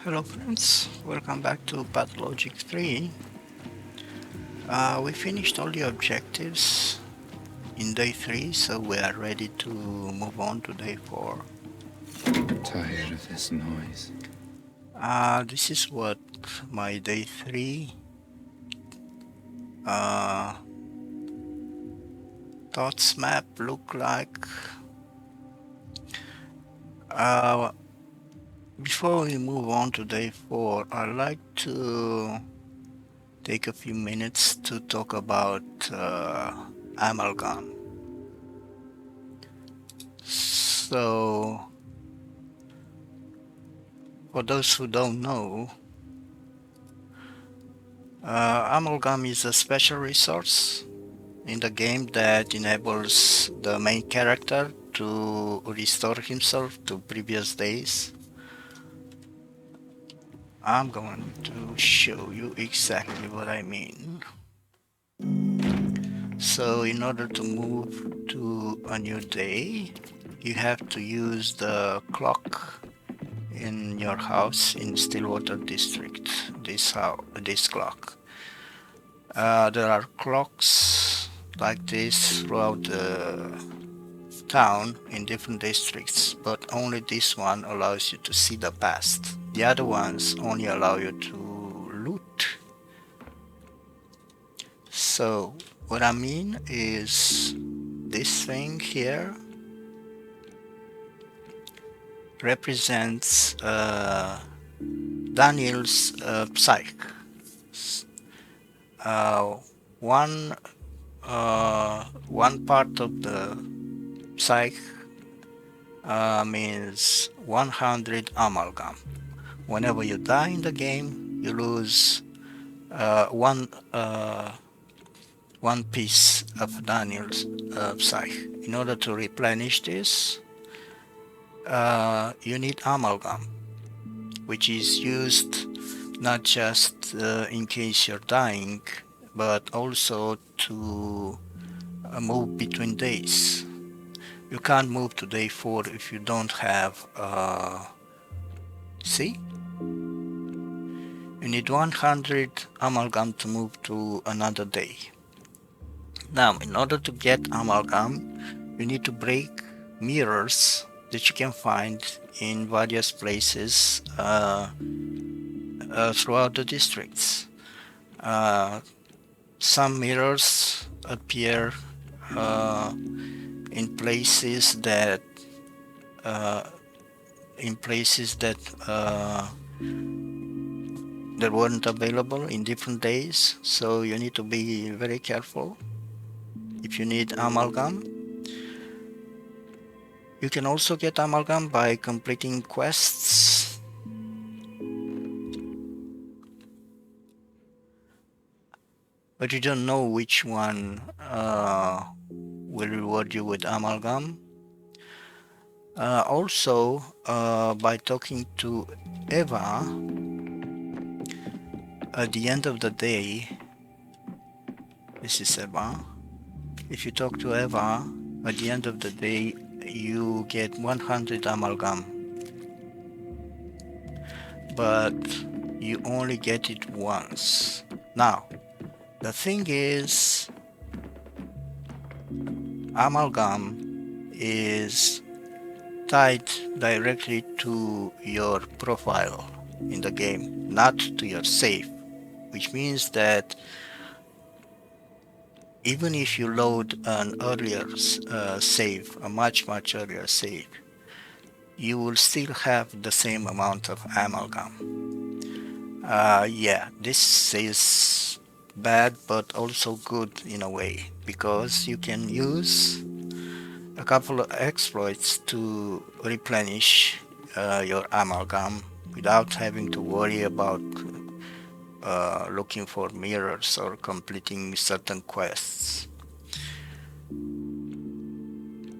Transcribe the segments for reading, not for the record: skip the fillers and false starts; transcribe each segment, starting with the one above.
Hello friends, welcome back to Pathologic 3. We finished all the objectives in day 3, so we are ready to move on to day 4. Tired of this noise. This is what my day 3 uh, thoughts map look like. Uh, Before we move on to day 4, I'd like to take a few minutes to talk about amalgam. So, for those who don't know, amalgam is a special resource in the game that enables the main character to restore himself to previous days. I'm going to show you exactly what I mean. So in order to move to a new day, you have to use the clock in your house in Stillwater District, this clock. There are clocks like this throughout the town in different districts, but only this one allows you to see the past. The other ones only allow you to loot. So what I mean is this thing here represents Daniel's psyche. Uh, one one part of the psyche means 100 amalgam. Whenever you die in the game, you lose uh, one uh, one piece of Daniel's psyche. In order to replenish this, you need amalgam, which is used not just in case you're dying, but also to move between days. You can't move to day 4 if you don't have, see? You need 100 amalgam to move to another day. Now, in order to get amalgam, you need to break mirrors that you can find in various places throughout the districts. Uh, some mirrors appear uh, in places that uh, in places that that weren't available in different days, so you need to be very careful. If you need amalgam, you can also get amalgam by completing quests. But you don't know which one will reward you with amalgam. Also, by talking to Eva at the end of the day, this is Eva. If you talk to Eva at the end of the day, you get 100 amalgam, but you only get it once. Now, the thing is, amalgam is tied directly to your profile in the game, not to your save, which means that even if you load an earlier save, a much earlier save, you will still have the same amount of amalgam. Yeah, this is bad but also good in a way, because you can use a couple of exploits to replenish your amalgam without having to worry about looking for mirrors or completing certain quests.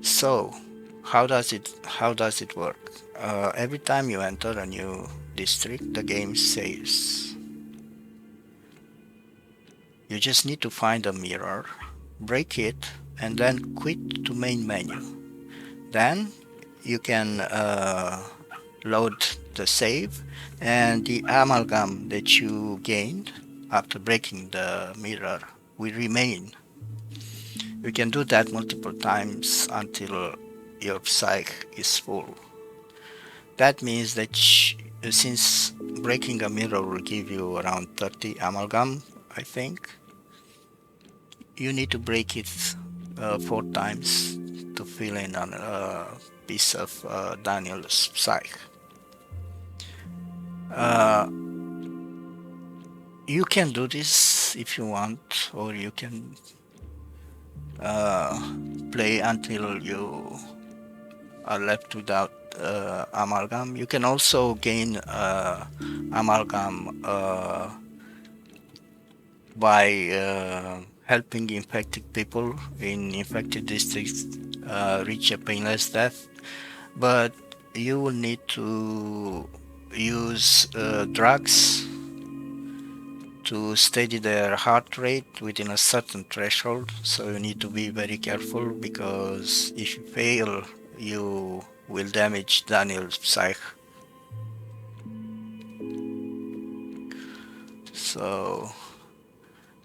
So, how does it work? Every time you enter a new district, the game saves. You just need to find a mirror, break it, and then quit to main menu. Then you can load the save, and the amalgam that you gained after breaking the mirror will remain. You can do that multiple times until your psyche is full. That means that since breaking a mirror will give you around 30 amalgam, I think, you need to break it 4 times to fill in on a piece of Daniel's psyche. Uh, you can do this if you want, or you can uh, play until you are left without amalgam. You can also gain amalgam by helping infected people in infected districts reach a painless death, but you will need to use drugs to steady their heart rate within a certain threshold. So you need to be very careful, because if you fail, you will damage Daniel's psyche. So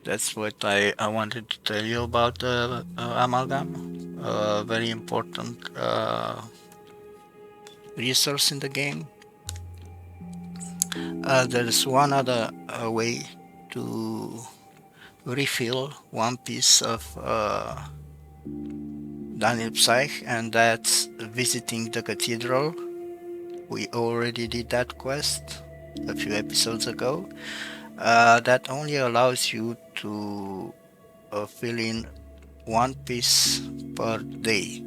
that's what I wanted to tell you about the amalgam. Very important resource in the game. There's one other way to refill one piece of Daniel Psyche, and that's visiting the cathedral. We already did that quest a few episodes ago. That only allows you to fill in one piece per day.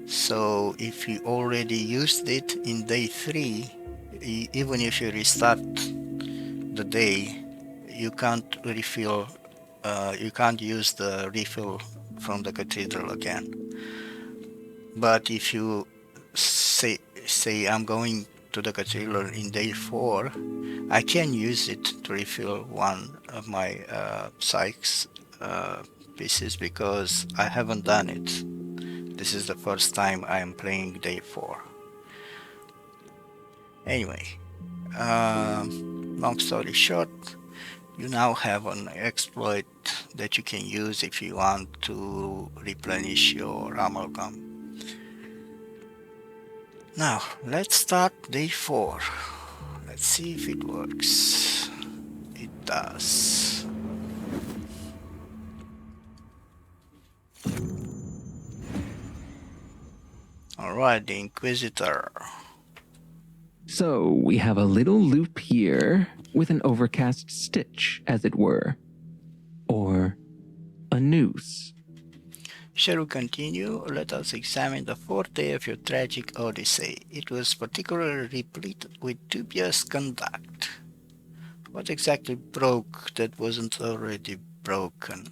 So if you already used it in day 3, even if you restart the day, you can't refill, you can't use the refill from the cathedral again. But if you say I'm going to the cathedral in day 4, I can use it to refill one of my psychs pieces, because I haven't done it. This is the first time I am playing day 4. Anyway, long story short, you now have an exploit that you can use if you want to replenish your amalgam. Now, let's start day 4. Let's see if it works. It does. Alright, the Inquisitor. So we have a little loop here with an overcast stitch, as it were. Or a noose. Shall we continue? Let us examine the 4th day of your tragic odyssey. It was particularly replete with dubious conduct. What exactly broke that wasn't already broken?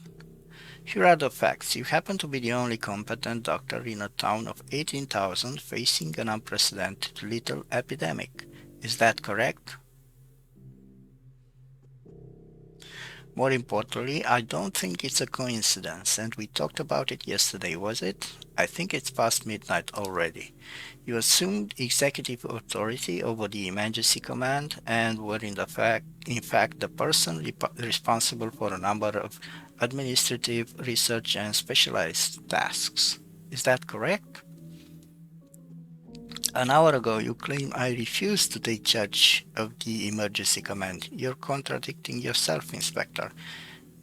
Here are the facts. You happen to be the only competent doctor in a town of 18,000 facing an unprecedented lethal epidemic. Is that correct? More importantly, I don't think it's a coincidence, and we talked about it yesterday, was it? I think it's past midnight already. You assumed executive authority over the emergency command and were in fact the person responsible for a number of administrative, research, and specialized tasks. Is that correct? An hour ago, you claimed I refused to take charge of the emergency command. You're contradicting yourself, Inspector.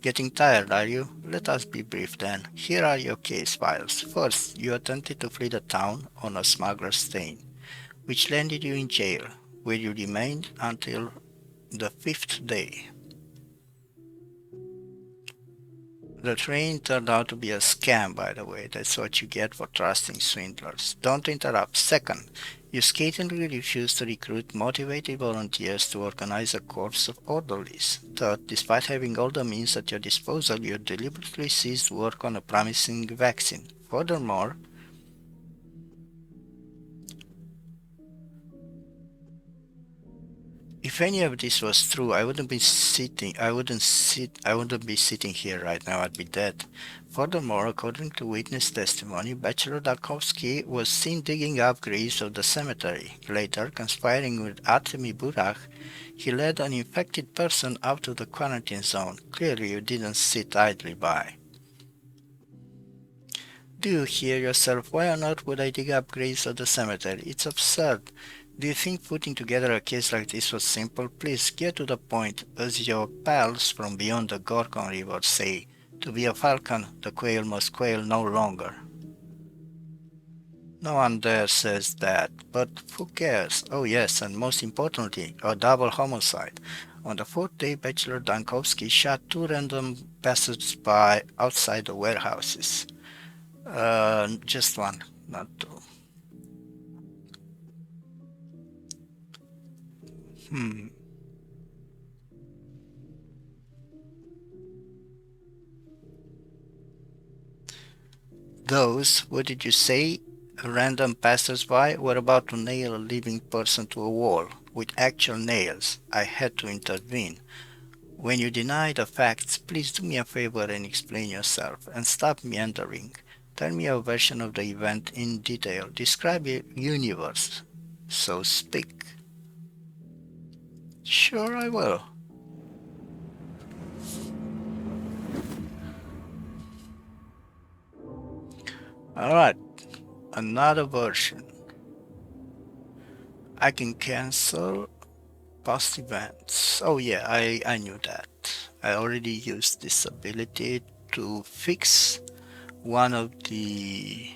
Getting tired, are you? Let us be brief then. Here are your case files. First, you attempted to flee the town on a smuggler's stain, which landed you in jail, where you remained until the 5th day. The train turned out to be a scam, by the way. That's what you get for trusting swindlers. Don't interrupt. Second, you scathingly refused to recruit motivated volunteers to organize a corps of orderlies. Third, despite having all the means at your disposal, you deliberately ceased work on a promising vaccine. Furthermore, if If any of this was true, I wouldn't be sitting here right now. I'd be dead. Furthermore, according to witness testimony, Bachelor Dankovsky was seen digging up graves of the cemetery. Later, conspiring with Artemy Burak, he led an infected person out of the quarantine zone. Clearly, you didn't sit idly by. Do you hear yourself? Why on earth would I dig up graves of the cemetery? It's absurd. Do you think putting together a case like this was simple? Please get to the point, as your pals from beyond the Gorgon River say. To be a falcon, the quail must quail no longer. No one there says that, but who cares? Oh yes, and most importantly, a double homicide. On the fourth day, Bachelor Dankovsky shot two random passers-by outside the warehouses. Just one, not two. Those, what did you say? Random passers-by were about to nail a living person to a wall with actual nails. I had to intervene. When you deny the facts, please do me a favor and explain yourself, and stop meandering. Tell me a version of the event in detail. Describe your universe. So speak. Sure, I will. Alright, another version. I can cancel past events. Oh yeah, I knew that. I already used this ability to fix one of the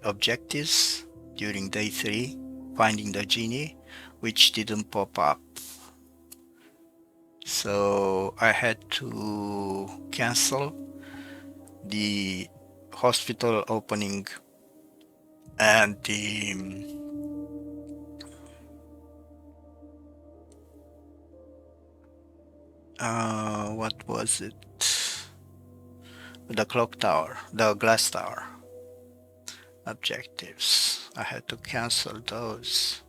objectives during day 3, finding the genie, which didn't pop up. So I had to cancel the hospital opening and the what was it? The clock tower, the glass tower objectives. I had to cancel those.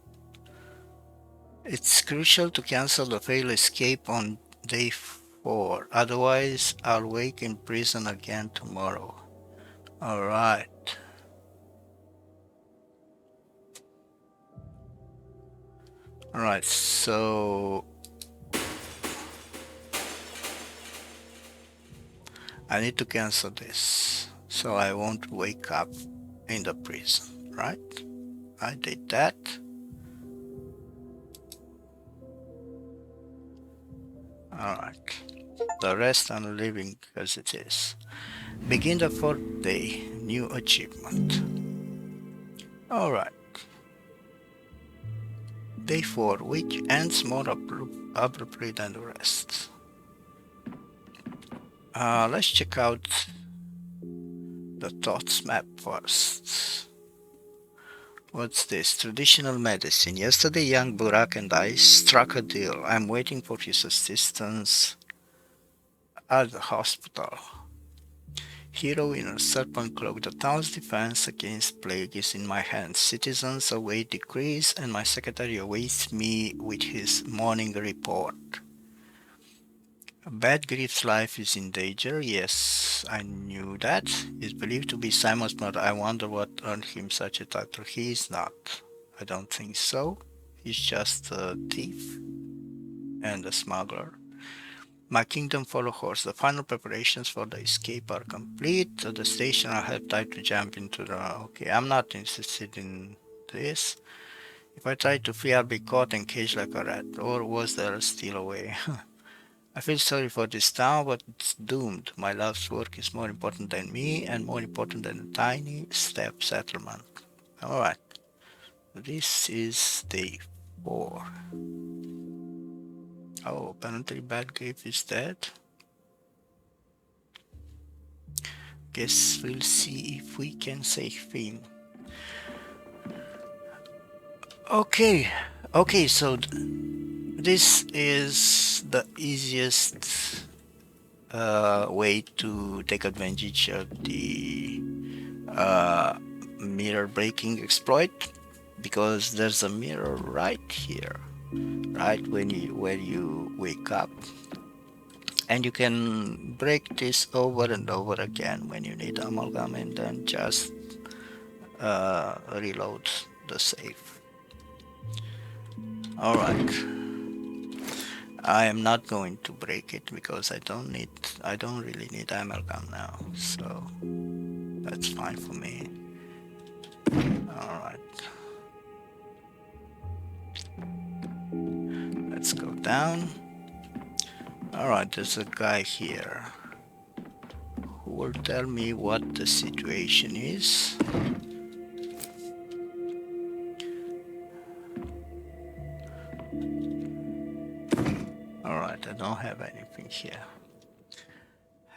It's crucial to cancel the failed escape on day 4, otherwise I'll wake in prison again tomorrow. Alright. Alright, so I need to cancel this so I won't wake up in the prison, right? I did that. Alright, the rest I'm leaving as it is. Begin the 4th day, new achievement. Alright. Day 4, which ends more abruptly than the rest. Let's check out the thoughts map first. What's this? Traditional medicine. Yesterday, young Burak and I struck a deal. I'm waiting for his assistance at the hospital. Hero in a serpent cloak. The town's defense against plague is in my hands. Citizens await decrees, and my secretary awaits me with his morning report. Bad Grief's life is in danger. Yes, I knew that. He's believed to be Simon's murder. I wonder what earned him such a title. He is not. I don't think so. He's just a thief and a smuggler. My kingdom follow horse. The final preparations for the escape are complete. At the station, I have time to jump into the... Okay, I'm not interested in this. If I try to flee, I'll be caught and caged like a rat. Or was there a steal away? I feel sorry for this town, but it's doomed. My love's work is more important than me, and more important than a tiny steppe settlement. Alright. This is day 4. Oh, apparently Bad Grief is dead. Guess we'll see if we can save him. Okay, so this is the easiest way to take advantage of the mirror breaking exploit. because there's a mirror right here, right when you wake up, and you can break this over and over again when you need amalgam, and then just reload the save. All right. I am not going to break it because I don't really need amalgam now, so that's fine for me. All right, let's go down. All right, there's a guy here who will tell me what the situation is. All right, I don't have anything here.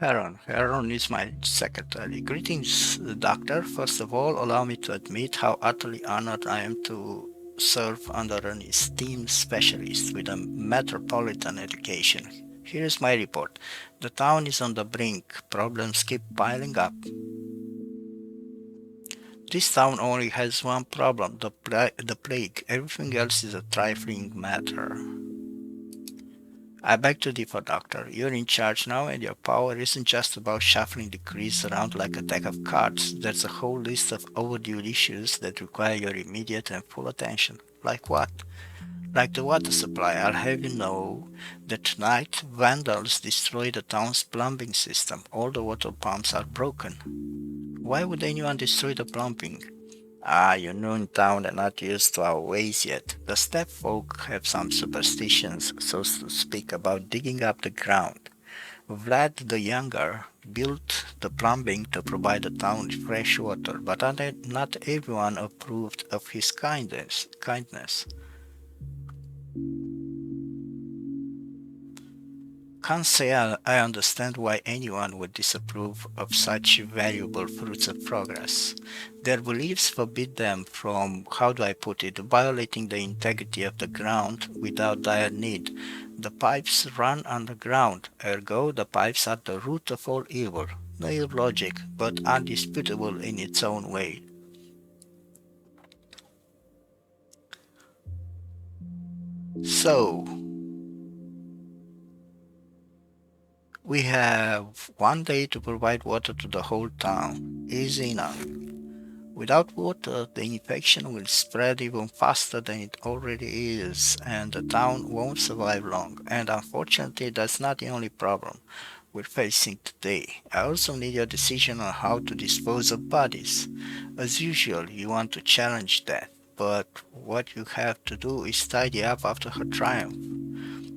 Heron is my secretary. Greetings, doctor. First of all, allow me to admit how utterly honored I am to serve under an esteemed specialist with a metropolitan education. Here is my report. The town is on the brink. Problems keep piling up. This town only has one problem, the plague. Everything else is a trifling matter. I beg to differ, Doctor. You're in charge now, and your power isn't just about shuffling the crease around like a deck of cards. There's a whole list of overdue issues that require your immediate and full attention. Like what? Like the water supply. I'll have you know that tonight vandals destroyed the town's plumbing system. All the water pumps are broken. Why would anyone destroy the plumbing? Ah, you're new in town and not used to our ways yet. The steppe folk have some superstitions, so to speak, about digging up the ground. Vlad the Younger built the plumbing to provide the town with fresh water, but not everyone approved of his kindness. Can't say I understand why anyone would disapprove of such valuable fruits of progress. Their beliefs forbid them from, how do I put it, violating the integrity of the ground without dire need. The pipes run underground, ergo the pipes are the root of all evil. Naive logic, but undisputable in its own way. So, we have one day to provide water to the whole town. Easy enough. Without water, the infection will spread even faster than it already is, and the town won't survive long. And unfortunately, that's not the only problem we're facing today. I also need your decision on how to dispose of bodies. As usual, you want to challenge that, but what you have to do is tidy up after her triumph.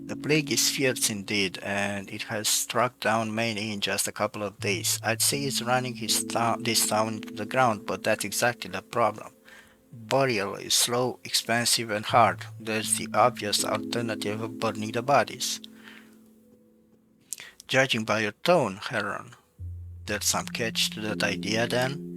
The plague is fierce indeed, and it has struck down many in just a couple of days. I'd say it's running this town into the ground, but that's exactly the problem. Burial is slow, expensive, and hard. There's the obvious alternative of burning the bodies. Judging by your tone, Heron, there's some catch to that idea then?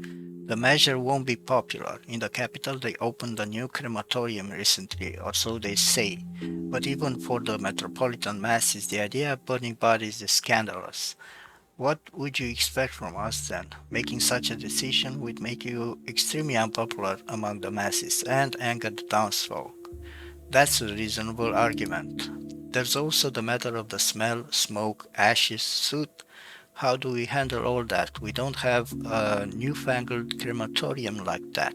The measure won't be popular. In the capital, they opened a new crematorium recently, or so they say. But even for the metropolitan masses, the idea of burning bodies is scandalous. What would you expect from us then? Making such a decision would make you extremely unpopular among the masses and anger the townsfolk. That's a reasonable argument. There's also the matter of the smell, smoke, ashes, soot. How do we handle all that? We don't have a newfangled crematorium like that.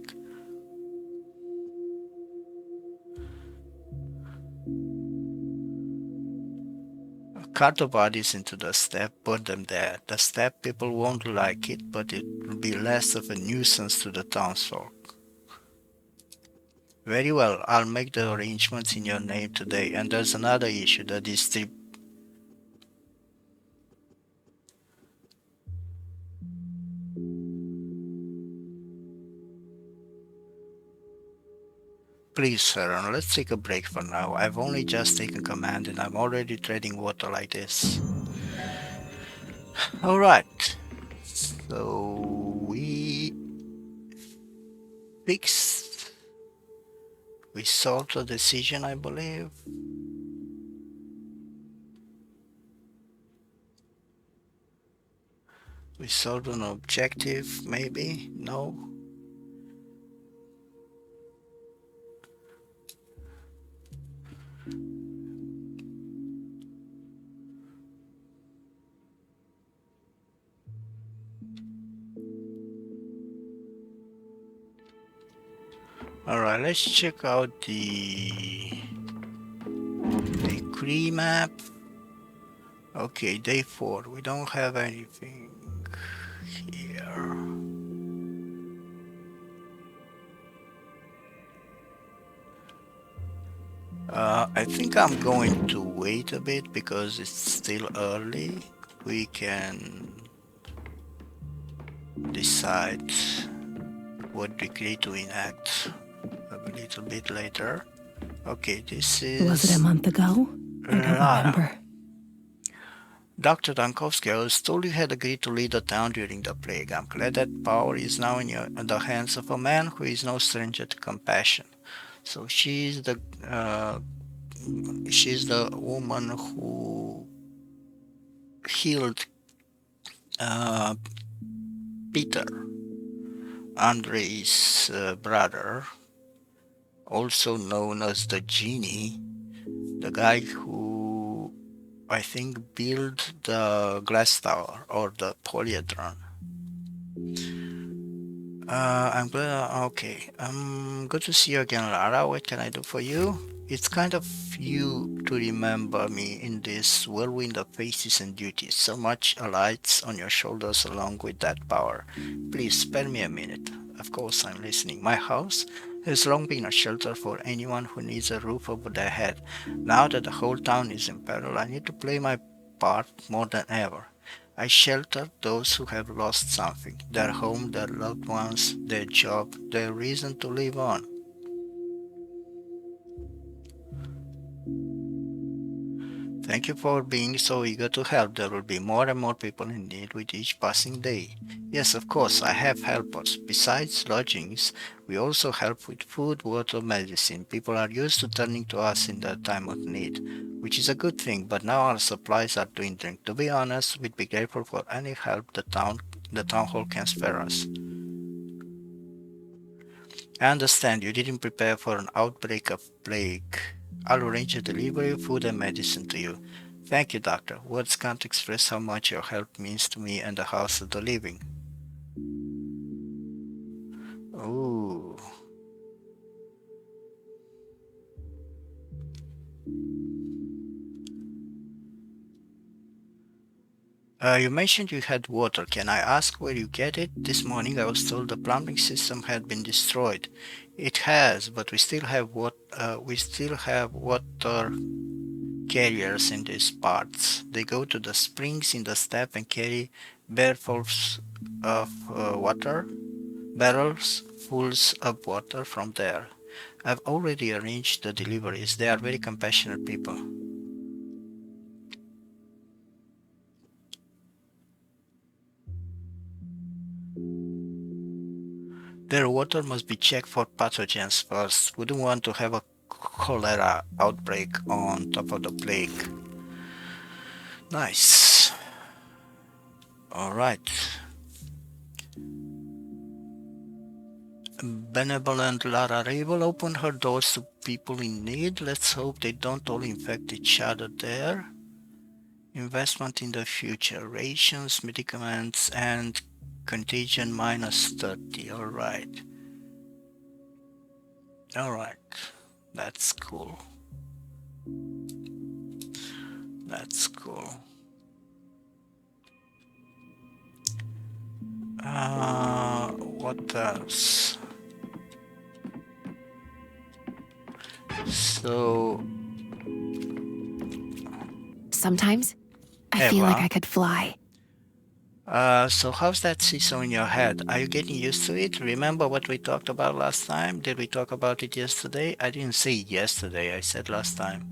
Cart the bodies into the steppe, put them there. The steppe people won't like it, but it will be less of a nuisance to the townsfolk. Very well, I'll make the arrangements in your name today. And there's another issue, the distrib. Please, sir, let's take a break for now. I've only just taken command and I'm already treading water like this. Alright, so we fixed. We solved the decision, I believe. We solved an objective, maybe? No? Alright, let's check out the Cree map. Okay, day 4. We don't have anything here. I think I'm going to wait a bit because it's still early. We can decide what degree to enact a little bit later. Okay, this is... Was it a month ago? I don't remember. Dr. Dankovsky, I was told you had agreed to lead the town during the plague. I'm glad that power is now in the hands of a man who is no stranger to compassion. So she's the woman who healed Peter, Andrei's brother, also known as the genie, the guy who I think built the glass tower or the polyhedron. I'm glad. Okay, good to see you again, Lara. What can I do for you? It's kind of you to remember me in this whirlwind of faces and duties. So much alights on your shoulders along with that power. Please spare me a minute. Of course, I'm listening. My house has long been a shelter for anyone who needs a roof over their head. Now that the whole town is in peril, I need to play my part more than ever. I shelter those who have lost something, their home, their loved ones, their job, their reason to live on. Thank you for being so eager to help. There will be more and more people in need with each passing day. Yes, of course, I have helpers. Besides lodgings, we also help with food, water, medicine. People are used to turning to us in their time of need, which is a good thing, but now our supplies are dwindling. To be honest, we'd be grateful for any help the town hall can spare us. I understand you didn't prepare for an outbreak of plague. I'll arrange a delivery of food and medicine to you. Thank you, Doctor. Words can't express how much your help means to me and the house of the living. Ooh. You mentioned you had water. Can I ask where you get it? This morning I was told the plumbing system had been destroyed. It has, but we still have water carriers in these parts. They go to the springs in the steppe and carry barrels of water, barrels fulls of water from there. I've already arranged the deliveries. They are very compassionate people. Their water must be checked for pathogens first. Wouldn't want to have a cholera outbreak on top of the plague. Nice. Alright. Benevolent Lara Rabel opened her doors to people in need. Let's hope they don't all infect each other there. Investment in the future. Rations, medicaments, and contagion minus 30. Alright. Alright. That's cool. That's cool. What else? So... Sometimes I feel like I could fly. So how's that seesaw in your head? Are you getting used to it? Remember what we talked about last time? Did we talk about it yesterday? I didn't say yesterday, I said last time.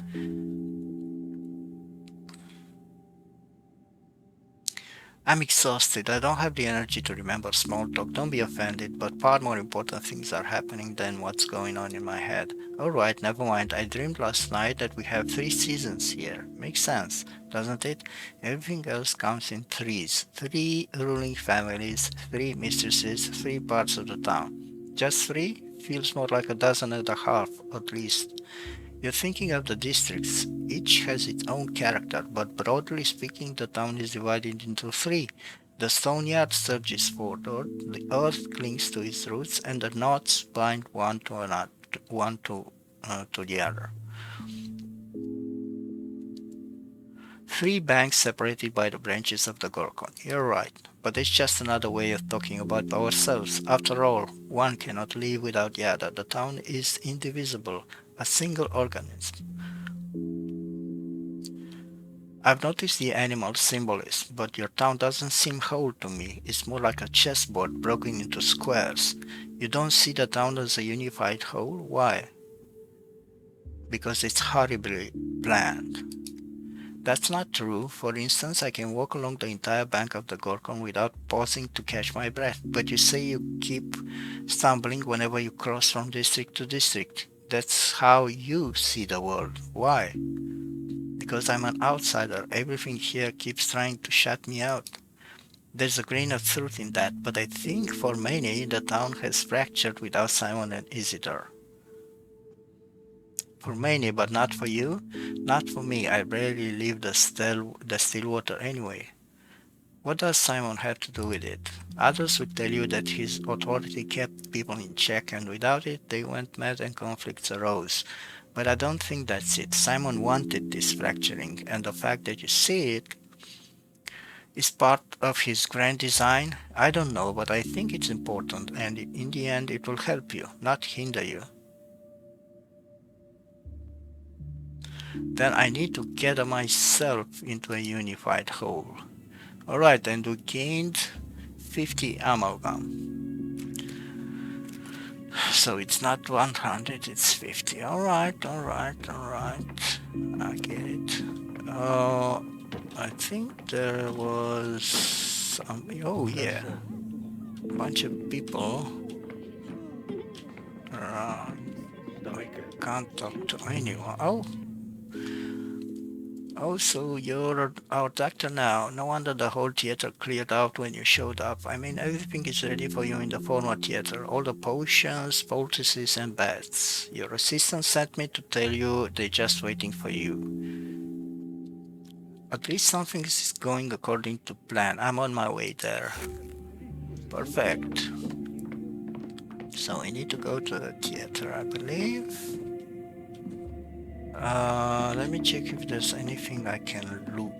I'm exhausted. I don't have the energy to remember small talk. Don't be offended, but far more important things are happening than what's going on in my head. Alright, never mind. I dreamed last night that we have 3 seasons here. Makes sense, doesn't it? Everything else comes in threes. 3 ruling families, 3 mistresses, 3 parts of the town. Just 3? Feels more like a dozen and a half, at least. You're thinking of the districts. Each has its own character, but broadly speaking, the town is divided into 3. The stone yard surges forward, the earth clings to its roots, and the knots bind one to another, to the other. Three banks separated by the branches of the Gorgon. You're right, but it's just another way of talking about ourselves. After all, one cannot live without the other. The town is indivisible, a single organism. I've noticed the animal symbolism, but your town doesn't seem whole to me. It's more like a chessboard broken into squares. You don't see the town as a unified whole? Why? Because it's horribly planned. That's not true. For instance, I can walk along the entire bank of the Gorgon without pausing to catch my breath, but you say you keep stumbling whenever you cross from district to district. That's how you see the world. Why? Because I'm an outsider. Everything here keeps trying to shut me out. There's a grain of truth in that, but I think for many, the town has fractured without Simon and Isidore. For many, but not for you? Not for me. I rarely leave the still water anyway. What does Simon have to do with it? Others would tell you that his authority kept people in check, and without it they went mad and conflicts arose. But I don't think that's it. Simon wanted this fracturing, and the fact that you see it is part of his grand design. I don't know, but I think it's important, and in the end it will help you, not hinder you. Then I need to gather myself into a unified whole. Alright, and we gained 50 amalgam. So it's not 100, it's 50. Alright. I get it. I think there was some... Oh yeah. A bunch of people around. I can't talk to anyone. Oh, so you're our doctor now. No wonder the whole theater cleared out when you showed up. I mean, everything is ready for you in the former theater. All the potions, poultices, and baths. Your assistant sent me to tell you they're just waiting for you. At least something is going according to plan. I'm on my way there. Perfect. So we need to go to the theater, I believe. Let me check if there's anything I can loot.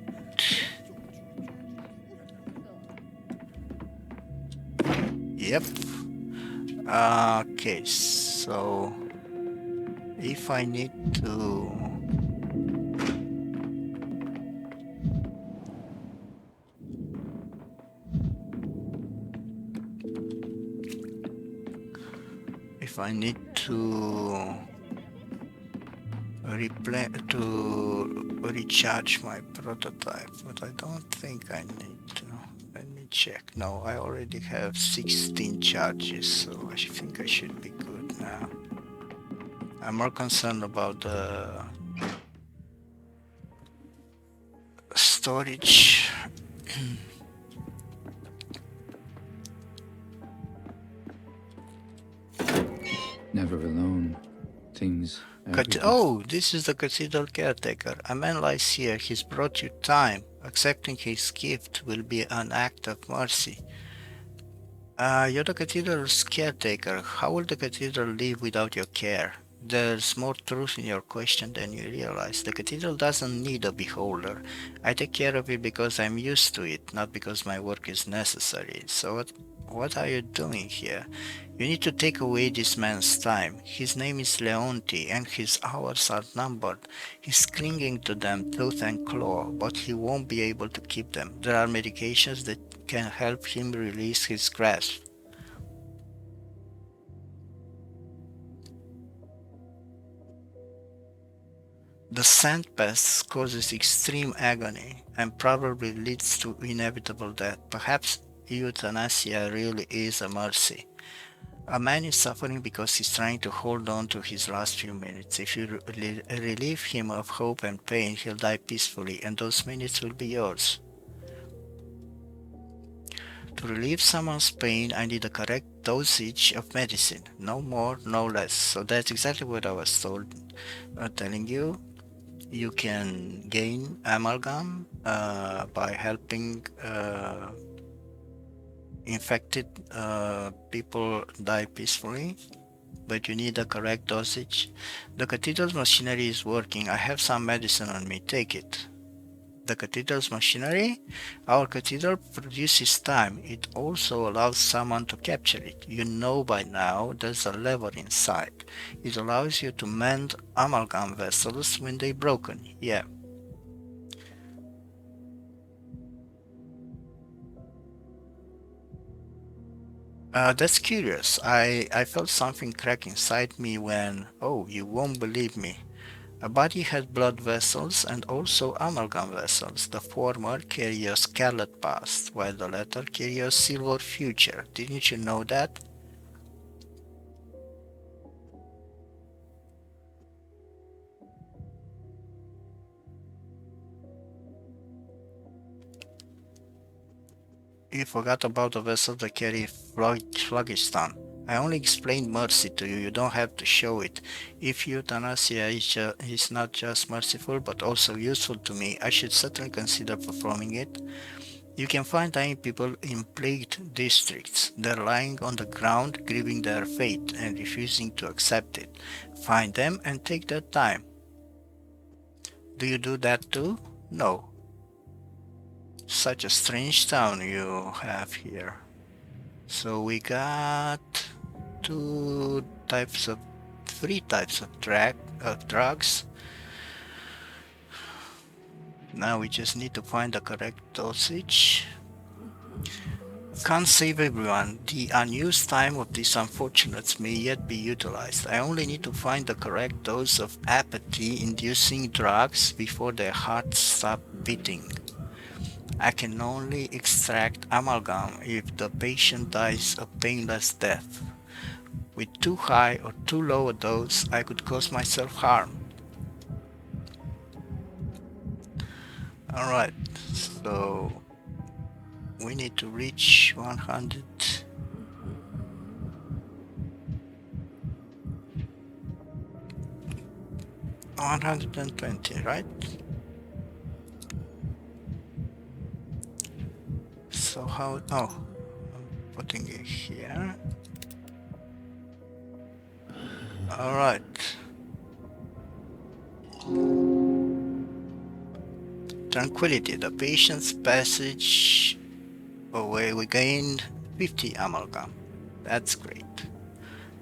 Yep. Okay, so if I need to... If I need to recharge my prototype, but I don't think I need to. Let me check. No, I already have 16 charges, so I think I should be good now. I'm more concerned about the storage. Never alone. Things. Oh, this is the cathedral caretaker. A man lies here. He's brought you time. Accepting his gift will be an act of mercy. You're the cathedral's caretaker. How will the cathedral live without your care? There's more truth in your question than you realize. The cathedral doesn't need a beholder. I take care of it because I'm used to it, not because my work is necessary. So what are you doing here? You need to take away this man's time. His name is Leonti, and his hours are numbered. He's clinging to them tooth and claw, but he won't be able to keep them. There are medications that can help him release his grasp. The sand pest causes extreme agony and probably leads to inevitable death. Perhaps euthanasia really is a mercy. A man is suffering because he's trying to hold on to his last few minutes. If you relieve him of hope and pain, he'll die peacefully, and those minutes will be yours. To relieve someone's pain, I need a correct dosage of medicine. No more, no less. So that's exactly what I was telling you. You can gain amalgam by helping infected people die peacefully, but you need the correct dosage. The cathedral's machinery is working. I have some medicine on me. Take it. The cathedral's machinery? Our cathedral produces time. It also allows someone to capture it. You know by now there's a lever inside. It allows you to mend amalgam vessels when they're broken. Yeah. That's curious. I felt something crack inside me when, oh, you won't believe me. A body has blood vessels and also amalgam vessels. The former carry a scarlet past, while the latter carry a silver future. Didn't you know that? You forgot about the vessels that carry phlogiston. I only explained mercy to you, you don't have to show it. If euthanasia is not just merciful but also useful to me, I should certainly consider performing it. You can find dying people in plagued districts. They're lying on the ground, grieving their fate and refusing to accept it. Find them and take their time. Do you do that too? No. Such a strange town you have here. So we got three types of drugs. Now we just need to find the correct dosage. Can't save everyone. The unused time of these unfortunates may yet be utilized. I only need to find the correct dose of apathy-inducing drugs before their hearts stop beating. I can only extract amalgam if the patient dies a painless death. With too high or too low a dose, I could cause myself harm. Alright, so we need to reach 100. 120, right? So how, oh, I'm putting it here. Alright. Tranquility, the patient's passage away, we gained 50 amalgam. That's great.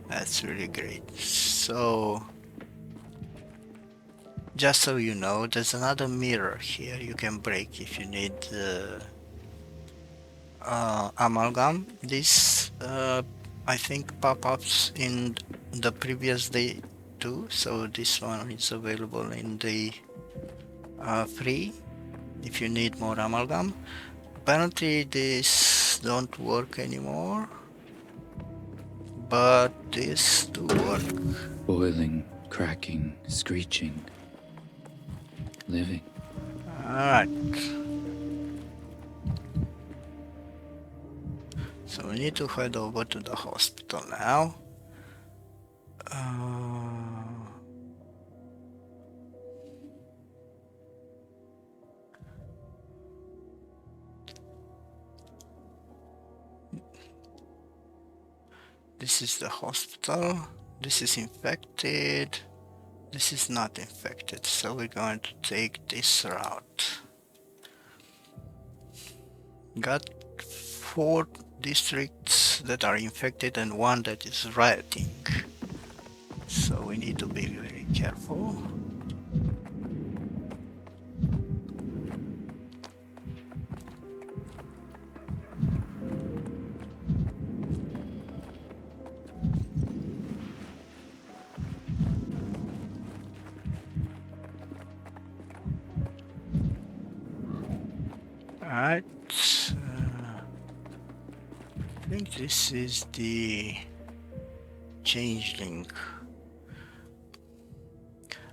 That's really great. So, just so you know, there's another mirror here you can break if you need amalgam. This, I think, pop-ups in the previous day too, so this one is available in the free if you need more amalgam. Apparently this don't work anymore, but this do work. Boiling, cracking, screeching, living. Alright. So we need to head over to the hospital now. This is the hospital. This is infected. This is not infected, so we're going to take this route. Got 4 districts that are infected and 1 that is rioting. So we need to be very careful. Alright, I think this is the changeling.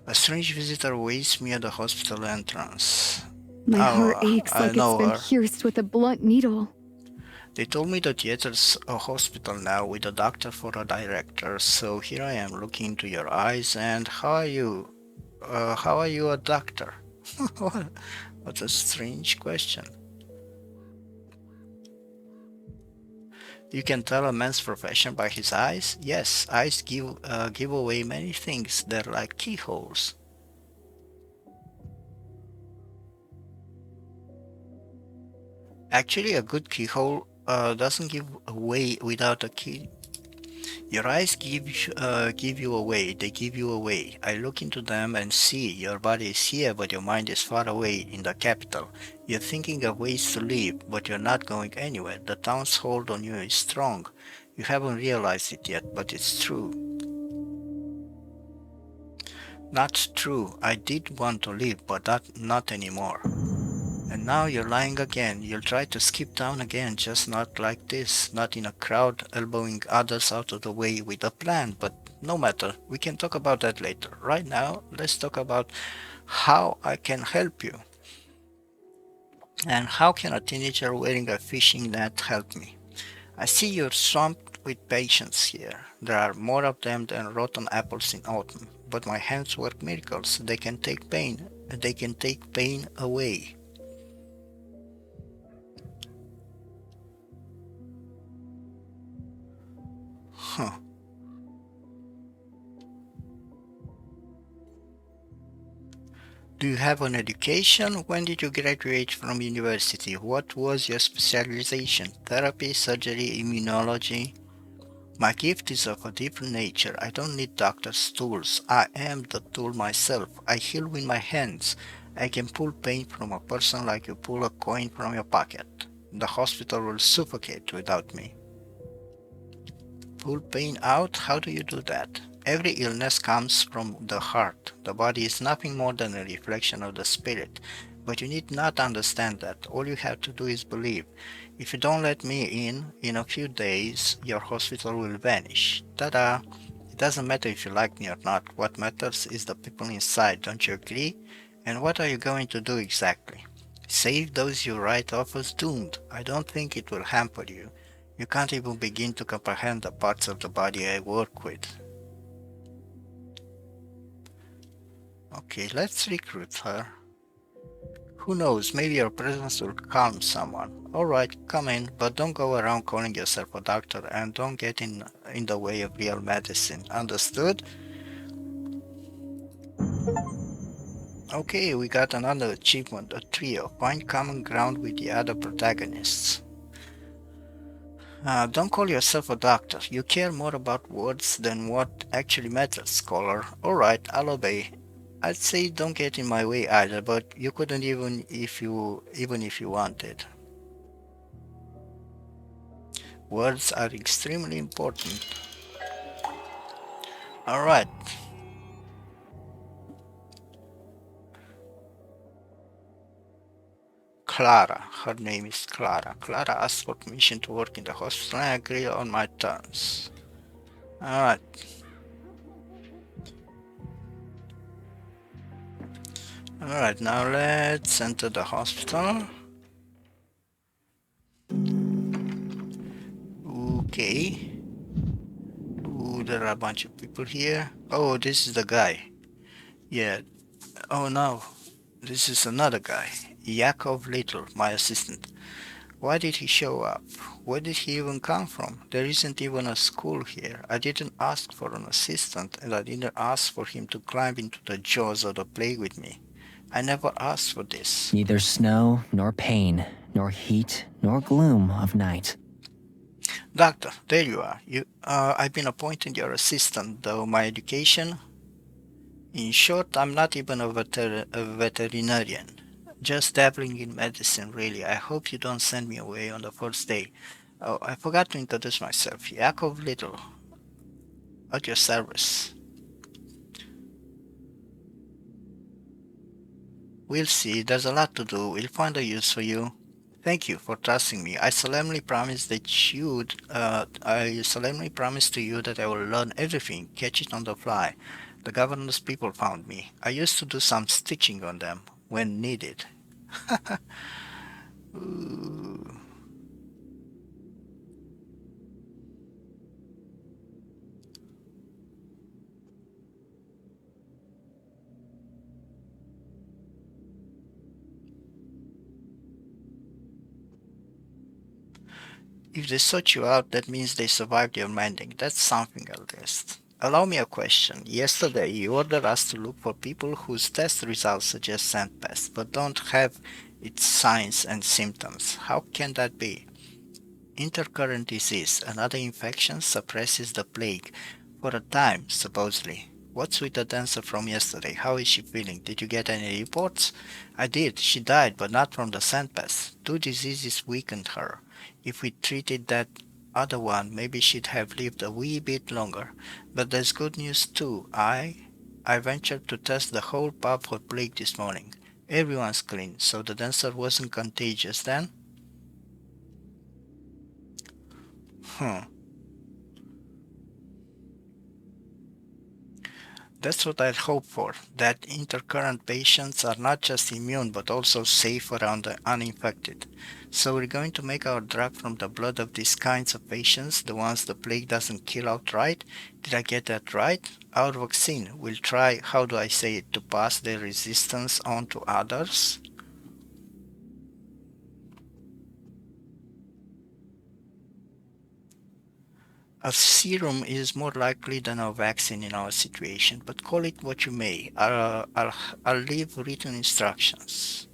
A strange visitor waits me at the hospital entrance. My heart aches I like it's know been her. pierced with a blunt needle. They told me that there's a hospital now with a doctor for a director, so here I am looking into your eyes and how are you? How are you a doctor? What a strange question. You can tell a man's profession by his eyes. Yes, eyes give away many things. They're like keyholes. Actually, a good keyhole doesn't give away without a key. Your eyes give you away. They give you away. I look into them and see your body is here, but your mind is far away in the capital. You're thinking of ways to leave, but you're not going anywhere. The town's hold on you is strong. You haven't realized it yet, but it's true. Not true. I did want to leave, but not anymore. And now you're lying again. You'll try to skip town again, just not like this, not in a crowd, elbowing others out of the way with a plan, but no matter. We can talk about that later. Right now, let's talk about how I can help you. And how can a teenager wearing a fishing net help me? I see you're swamped with patients here. There are more of them than rotten apples in autumn, but my hands work miracles. They can take pain away. Huh. Do you have an education? When did you graduate from university? What was your specialization? Therapy, surgery, immunology? My gift is of a different nature. I don't need doctor's tools. I am the tool myself. I heal with my hands. I can pull pain from a person like you pull a coin from your pocket. The hospital will suffocate without me. Pull pain out? How do you do that? Every illness comes from the heart. The body is nothing more than a reflection of the spirit. But you need not understand that. All you have to do is believe. If you don't let me in a few days, your hospital will vanish. Ta-da! It doesn't matter if you like me or not. What matters is the people inside, don't you agree? And what are you going to do exactly? Save those you write off as doomed. I don't think it will hamper you. You can't even begin to comprehend the parts of the body I work with. Okay, let's recruit her. Who knows, maybe your presence will calm someone. Alright, come in, but don't go around calling yourself a doctor and don't get in the way of real medicine. Understood? Okay, we got another achievement, a trio. Find common ground with the other protagonists. Don't call yourself a doctor. You care more about words than what actually matters, scholar. Alright, I'll obey. I'd say don't get in my way either, but you couldn't even if you wanted. Words are extremely important. Alright. Clara. Her name is Clara. Clara asked for permission to work in the hospital and I agree on my terms. Alright. Alright, now let's enter the hospital. Okay. Ooh, there are a bunch of people here. Oh, this is the guy. Yeah. Oh no. This is another guy. Yakov Little, my assistant. Why did he show up? Where did he even come from? There isn't even a school here. I didn't ask for an assistant, and I didn't ask for him to climb into the jaws of the plague with me. I never asked for this. Neither snow, nor pain, nor heat, nor gloom of night. Doctor, there you are. I've been appointed your assistant, though my education... In short, I'm not even a veterinarian. Just dabbling in medicine, really. I hope you don't send me away on the first day. Oh, I forgot to introduce myself. Yakov Little. At your service. We'll see. There's a lot to do. We'll find a use for you. Thank you for trusting me. I solemnly promise to you that I will learn everything, catch it on the fly. The governor's people found me. I used to do some stitching on them when needed. Ooh. If they sought you out, that means they survived your mending. That's something at least. Allow me a question. Yesterday, you ordered us to look for people whose test results suggest sandpass, but don't have its signs and symptoms. How can that be? Intercurrent disease, another infection, suppresses the plague. For a time, supposedly. What's with the dancer from yesterday? How is she feeling? Did you get any reports? I did. She died, but not from the sandpass. Two diseases weakened her. If we treated that other one, maybe she'd have lived a wee bit longer. But there's good news too. I ventured to test the whole pub for plague this morning. Everyone's clean, so the dancer wasn't contagious then? Hmm. That's what I'd hope for, that intercurrent patients are not just immune but also safe around the uninfected. So we're going to make our drug from the blood of these kinds of patients, the ones the plague doesn't kill outright. Did I get that right? Our vaccine will try, how do I say it, to pass their resistance on to others? A serum is more likely than a vaccine in our situation, but call it what you may. I'll leave written instructions.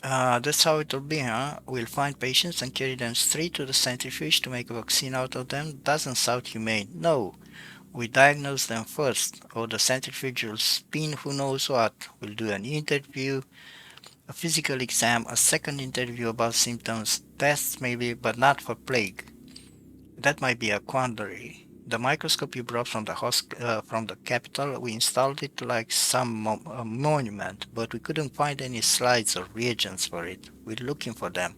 That's how it'll be, huh? We'll find patients and carry them straight to the centrifuge to make a vaccine out of them. Doesn't sound humane. No, we diagnose them first, or the centrifuge will spin who knows what. We'll do an interview, a physical exam, a second interview about symptoms, tests maybe, but not for plague. That might be a quandary. The microscope you brought from the capital, we installed it like some monument, but we couldn't find any slides or reagents for it. We're looking for them.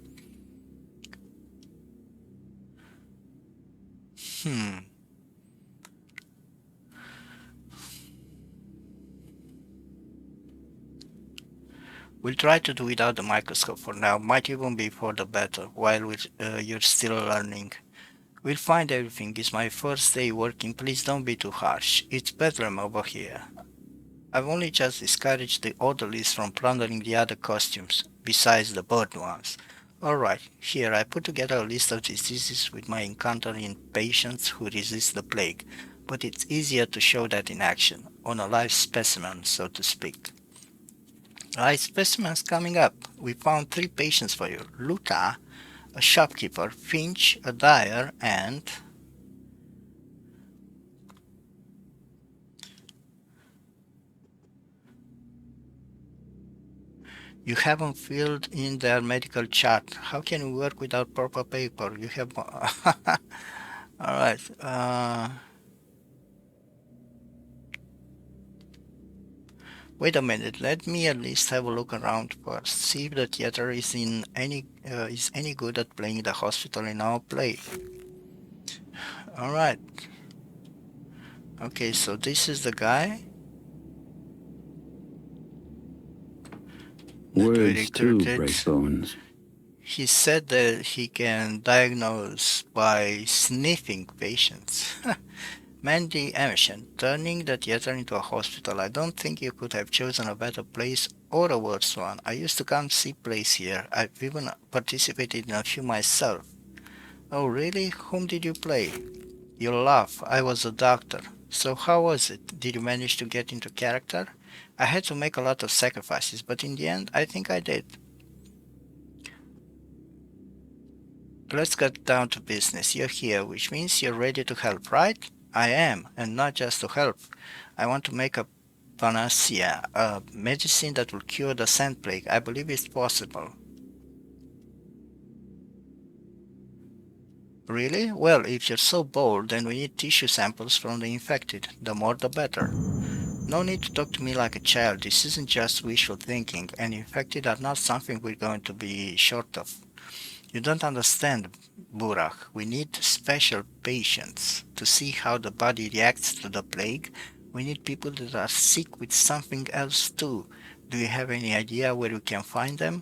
We'll try to do without the microscope for now, might even be for the better, while you're still learning. We'll find everything. It's my first day working, please don't be too harsh. It's bedlam over here. I've only just discouraged the orderlies from plundering the other costumes, besides the bird ones. Alright, here I put together a list of diseases with my encounter in patients who resist the plague, but it's easier to show that in action, on a live specimen, so to speak. Live specimens coming up. We found 3 patients for you. Luta, a shopkeeper, Finch, a dyer, and... You haven't filled in their medical chart. How can we work without proper paper? You have... Alright. Wait a minute. Let me at least have a look around first. See if the theater is any good at playing the hospital in our play. Alright. Okay, so this is the guy. Words too break bones. He said that he can diagnose by sniffing patients. Mandy Emerson, turning the theater into a hospital. I don't think you could have chosen a better place or a worse one. I used to come see plays here. I've even participated in a few myself. Oh really? Whom did you play? You'll laugh. I was a doctor. So how was it? Did you manage to get into character? I had to make a lot of sacrifices, but in the end, I think I did. Let's get down to business. You're here, which means you're ready to help, right? I am, and not just to help. I want to make a panacea, a medicine that will cure the sand plague. I believe it's possible. Really? Well, if you're so bold, then we need tissue samples from the infected. The more the better. No need to talk to me like a child. This isn't just wishful thinking, and infected are not something we're going to be short of. You don't understand, Burak. We need special patients to see how the body reacts to the plague. We need people that are sick with something else too. Do you have any idea where we can find them?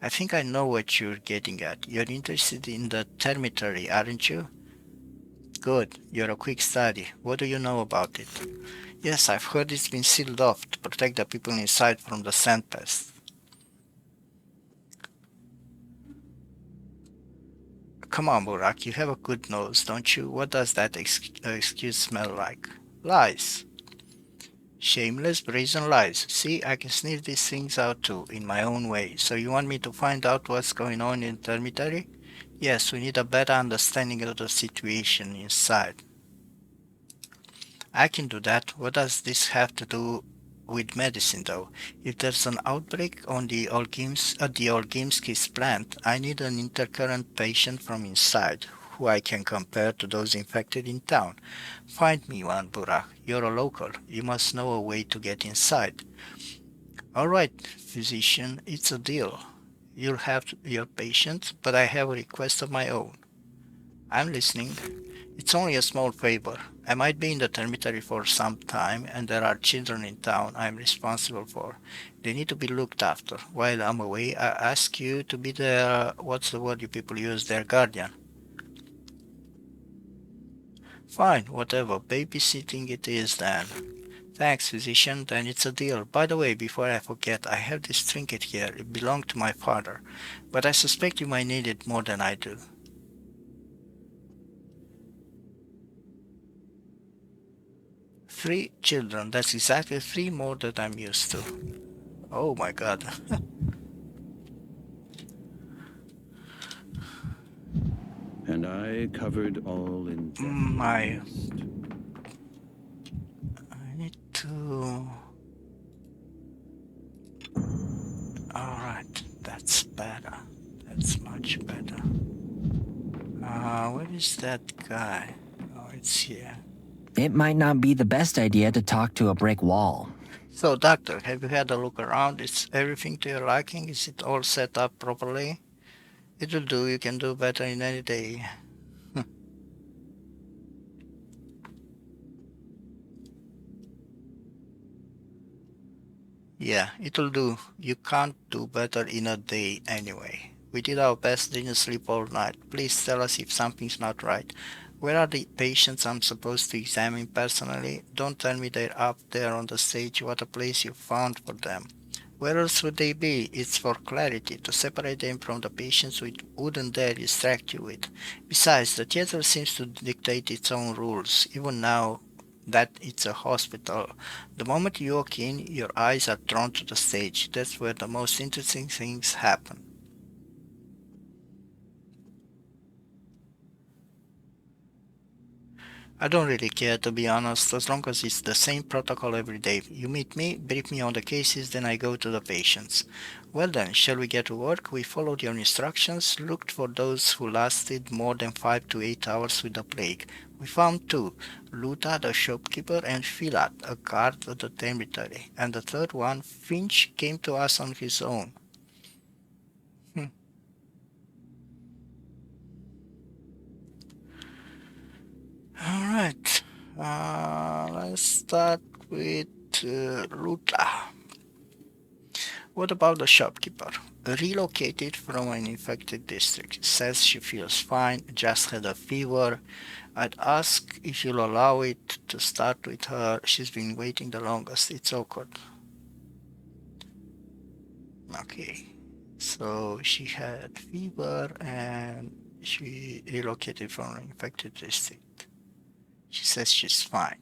I think I know what you're getting at. You're interested in the termitary, aren't you? Good. You're a quick study. What do you know about it? Yes, I've heard it's been sealed off to protect the people inside from the sand pest. Come on, Burak, you have a good nose, don't you? What does that excuse smell like? Lies. Shameless, brazen lies. See, I can sniff these things out too, in my own way. So you want me to find out what's going on in the dormitory? Yes, we need a better understanding of the situation inside. I can do that. What does this have to do with medicine, though? If there's an outbreak on the Olgimski's plant, I need an intercurrent patient from inside, who I can compare to those infected in town. Find me one, Burak. You're a local. You must know a way to get inside. All right, physician, it's a deal. You'll have your patient, but I have a request of my own. I'm listening. It's only a small favor. I might be in the dormitory for some time, and there are children in town I'm responsible for. They need to be looked after. While I'm away, I ask you to be their, what's the word you people use, their guardian. Fine, whatever. Babysitting it is then. Thanks, physician. Then it's a deal. By the way, before I forget, I have this trinket here. It belonged to my father, but I suspect you might need it more than I do. 3 children. That's exactly 3 more than I'm used to. Oh my god. And I covered all in death. I need to... Alright, that's better. That's much better. Where is that guy? Oh, it's here. It might not be the best idea to talk to a brick wall. So, doctor, have you had a look around? Is everything to your liking? Is it all set up properly? It'll do. You can do better in any day. Yeah, it'll do. You can't do better in a day anyway. We did our best, didn't sleep all night. Please tell us if something's not right. Where are the patients I'm supposed to examine personally? Don't tell me they're up there on the stage. What a place you found for them. Where else would they be? It's for clarity. To separate them from the patients we wouldn't dare distract you with. Besides, the theater seems to dictate its own rules, even now that it's a hospital. The moment you walk in, your eyes are drawn to the stage. That's where the most interesting things happen. I don't really care, to be honest, as long as it's the same protocol every day. You meet me, brief me on the cases, then I go to the patients. Well then, shall we get to work? We followed your instructions, looked for those who lasted more than 5 to 8 hours with the plague. We found 2, Luta, the shopkeeper, and Filat, a guard at the dormitory. And the third one, Finch, came to us on his own. Alright, let's start with Luta. What about the shopkeeper? Relocated from an infected district. Says she feels fine, just had a fever. I'd ask if you'll allow it to start with her. She's been waiting the longest. It's awkward. Okay, so she had fever and she relocated from an infected district. She says she's fine.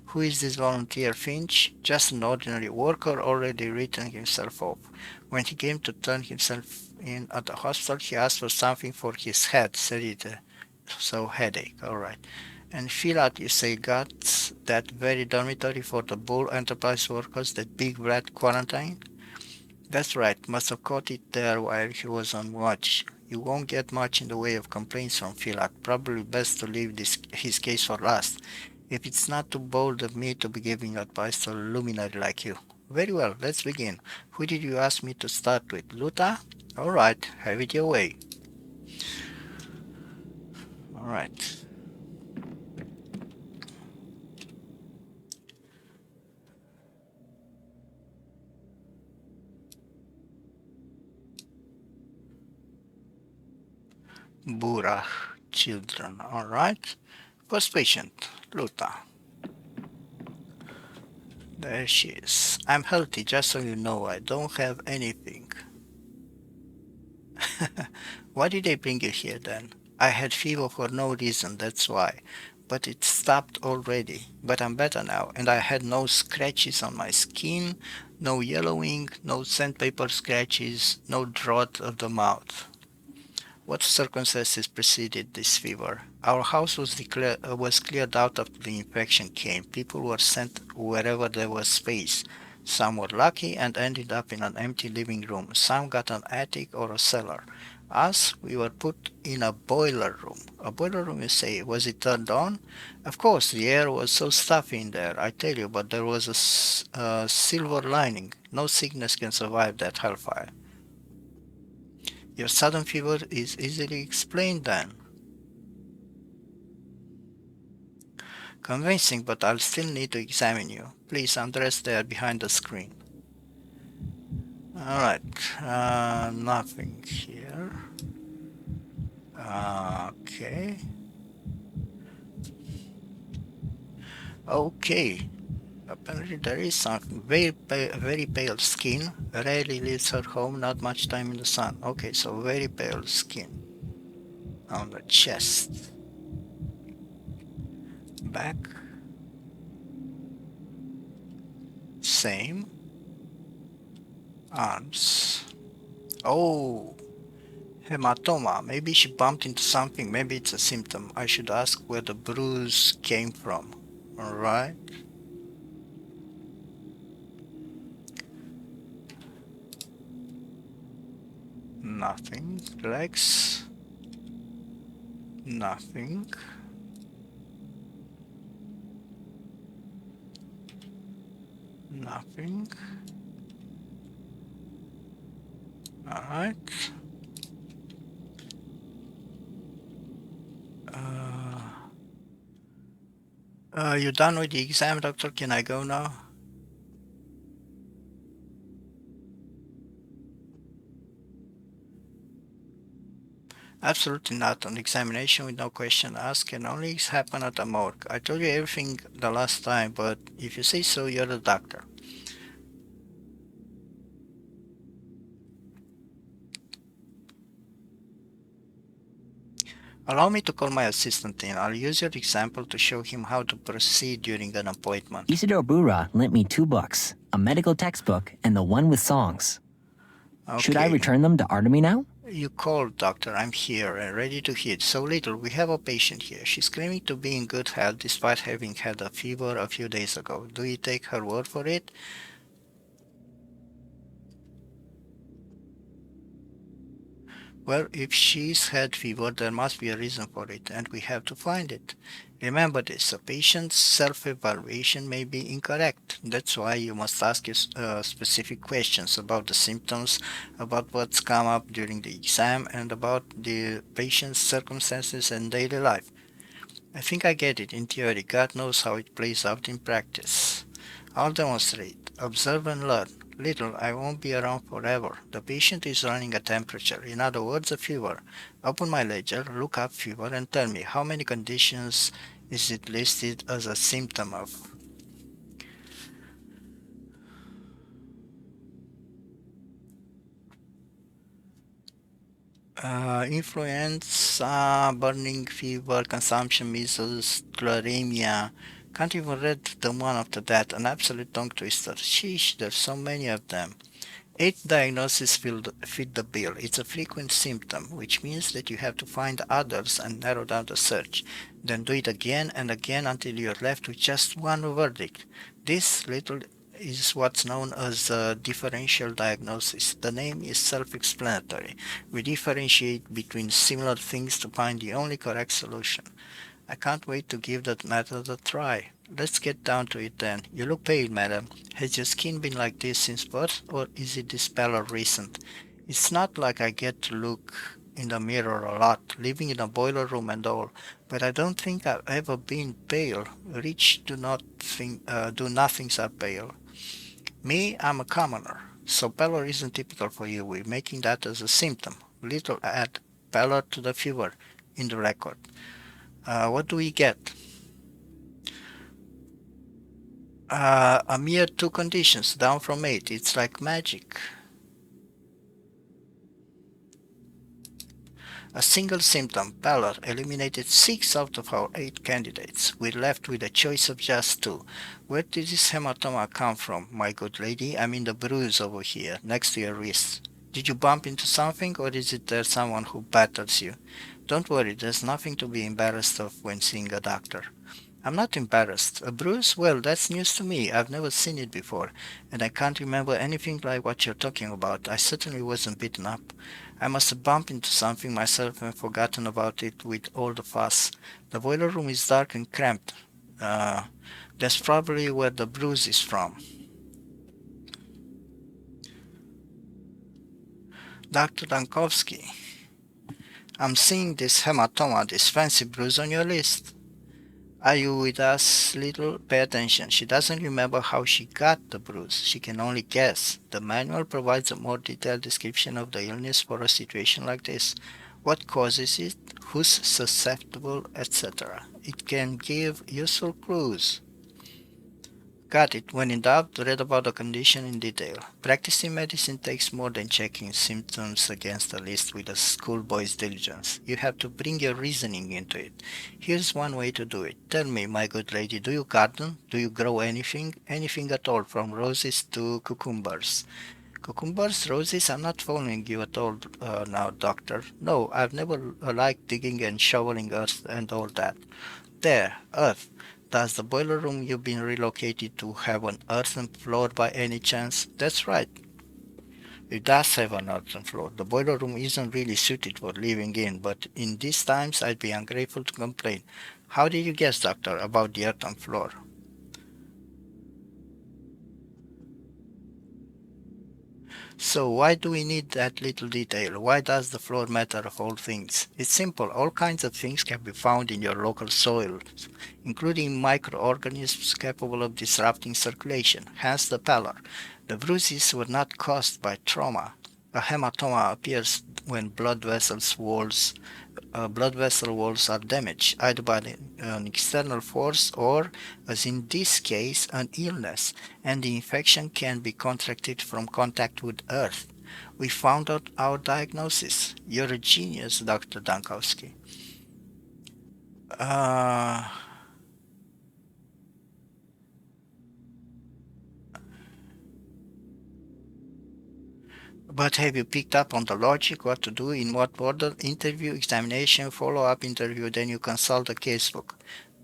Who is this volunteer Finch? Just an ordinary worker already written himself off. When he came to turn himself in at the hospital, he asked for something for his head, said it, so headache, alright. And Filat, you say, got that very dormitory for the Bull Enterprise workers, that big rat quarantine? That's right, must have caught it there while he was on watch. You won't get much in the way of complaints from Filat. Probably best to leave his case for last. If it's not too bold of me to be giving advice to a luminary like you. Very well, let's begin. Who did you ask me to start with? Luta? Alright, have it your way. Alright. Burach, children, alright. First patient, Luta. There she is. I'm healthy, just so you know. I don't have anything. Why did they bring you here then? I had fever for no reason, that's why. But it stopped already. But I'm better now, and I had no scratches on my skin, no yellowing, no sandpaper scratches, no drought of the mouth. What circumstances preceded this fever? Our house was cleared out after the infection came. People were sent wherever there was space. Some were lucky and ended up in an empty living room. Some got an attic or a cellar. Us, we were put in a boiler room. A boiler room, you say? Was it turned on? Of course, the air was so stuffy in there, I tell you, but there was a silver lining. No sickness can survive that hellfire. Your sudden fever is easily explained then. Convincing, but I'll still need to examine you. Please undress there behind the screen. Alright, nothing here. Okay. Okay. Apparently there is something. Very pale skin. Rarely leaves her home, not much time in the sun. Okay, so very pale skin. On the chest. Back. Same. Arms. Oh, hematoma. Maybe she bumped into something. Maybe it's a symptom. I should ask where the bruise came from. Alright. Nothing. Legs. Nothing. Nothing. Alright. You done with the exam, doctor? Can I go now? Absolutely not. An examination with no question asked can only happen at a morgue. I told you everything the last time, but if you say so, you're the doctor. Allow me to call my assistant in. I'll use your example to show him how to proceed during an appointment. Isidore Bura lent me 2 books, a medical textbook and the one with songs. Okay. Should I return them to Artemy now? You called, doctor. I'm here and ready to hit. So little. We have a patient here. She's claiming to be in good health despite having had a fever a few days ago. Do you take her word for it? Well, if she's had fever, there must be a reason for it, and we have to find it. Remember this, a patient's self-evaluation may be incorrect. That's why you must ask specific questions about the symptoms, about what's come up during the exam, and about the patient's circumstances and daily life. I think I get it in theory. God knows how it plays out in practice. I'll demonstrate. Observe and learn. Little, I won't be around forever. The patient is running a temperature, in other words, a fever. Open my ledger, look up fever, and tell me how many conditions is it listed as a symptom of. Influenza, burning fever, consumption, measles, tularemia. Can't even read the one after that, an absolute tongue twister. Sheesh, there's so many of them. 8 diagnoses fit the bill. It's a frequent symptom, which means that you have to find others and narrow down the search. Then do it again and again until you're left with just one verdict. This little is what's known as a differential diagnosis. The name is self-explanatory. We differentiate between similar things to find the only correct solution. I can't wait to give that method a try. Let's get down to it then. You look pale, madam. Has your skin been like this since birth, or is it this pallor recent? It's not like I get to look in the mirror a lot, living in a boiler room and all, but I don't think I've ever been pale. Rich do nothings are pale. Me, I'm a commoner, so pallor isn't typical for you. We're making that as a symptom. Little add pallor to the fever in the record. What do we get? A mere 2 conditions, down from 8. It's like magic. A single symptom, pallor, eliminated 6 out of our 8 candidates. We're left with a choice of just 2. Where did this hematoma come from, my good lady? I mean the bruise over here, next to your wrist. Did you bump into something, or is it there someone who batters you? Don't worry, there's nothing to be embarrassed of when seeing a doctor. I'm not embarrassed. A bruise? Well, that's news to me. I've never seen it before, and I can't remember anything like what you're talking about. I certainly wasn't beaten up. I must have bumped into something myself and forgotten about it with all the fuss. The boiler room is dark and cramped. Uh, that's probably where the bruise is from. Dr. Dankovsky, I'm seeing this hematoma, this fancy bruise on your list. Are you with us, little? Pay attention. She doesn't remember how she got the bruise. She can only guess. The manual provides a more detailed description of the illness for a situation like this. What causes it, who's susceptible, etc. It can give useful clues. Got it. When in doubt, read about the condition in detail. Practicing medicine takes more than checking symptoms against a list with a schoolboy's diligence. You have to bring your reasoning into it. Here's one way to do it. Tell me, my good lady, do you garden? Do you grow anything? Anything at all, from roses to cucumbers? Cucumbers, roses, I'm not following you at all now, doctor. No, I've never liked digging and shoveling earth and all that. There, earth. Does the boiler room you've been relocated to have an earthen floor by any chance? That's right. It does have an earthen floor. The boiler room isn't really suited for living in, but in these times I'd be ungrateful to complain. How did you guess, doctor, about the earthen floor? So why do we need that little detail? Why does the floor matter of all things? It's simple. All kinds of things can be found in your local soil, including microorganisms capable of disrupting circulation, hence the pallor. The bruises were not caused by trauma. A hematoma appears when blood vessel walls are damaged, either by an external force or, as in this case, an illness, and the infection can be contracted from contact with earth. We found out our diagnosis. You're a genius, Dr. Dankovsky. Uh, But have you picked up on the logic, what to do, in what order? Interview, examination, follow-up interview, then you consult a casebook.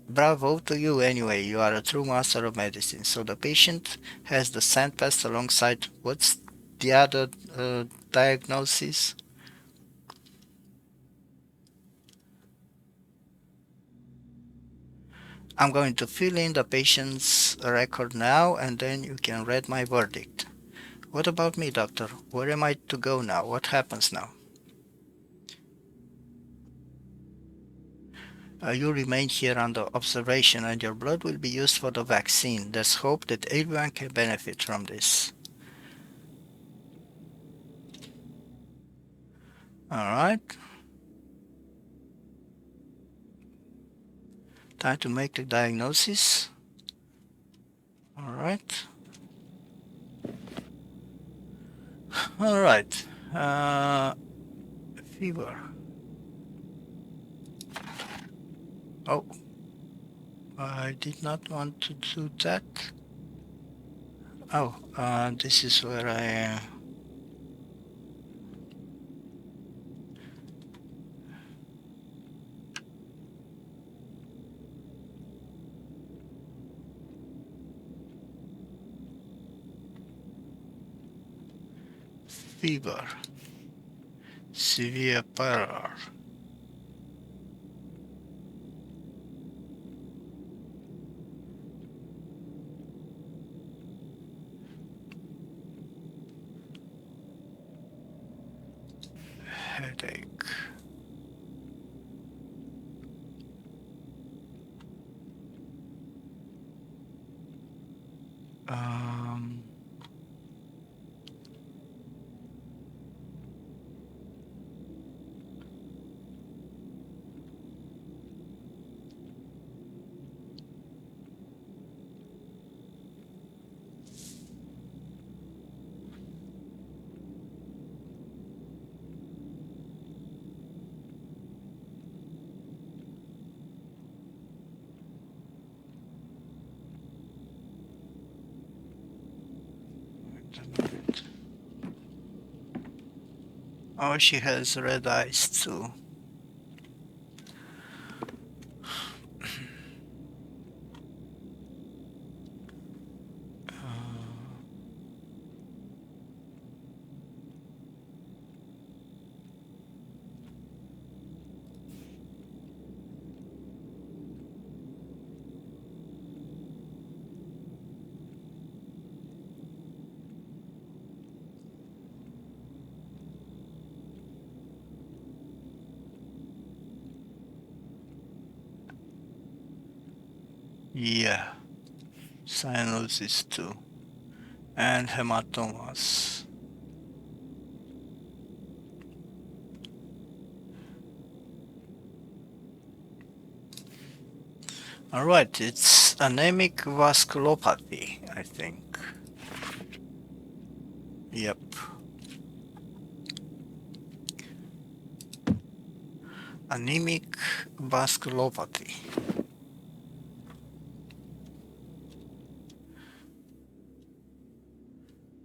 Bravo to you anyway, you are a true master of medicine. So the patient has the scent passed alongside, what's the other diagnosis? I'm going to fill in the patient's record now and then you can read my verdict. What about me, doctor? Where am I to go now? What happens now? You remain here under observation and your blood will be used for the vaccine. There's hope that everyone can benefit from this. Alright. Time to make the diagnosis. Alright. Alright. Fever. Oh. I did not want to do that. Oh, this is where I... fever. Severe pallor. Headache. Um, Oh, she has red eyes too. Yeah, cyanosis too, and hematomas. All right, it's anemic vasculopathy, I think. Yep. Anemic vasculopathy.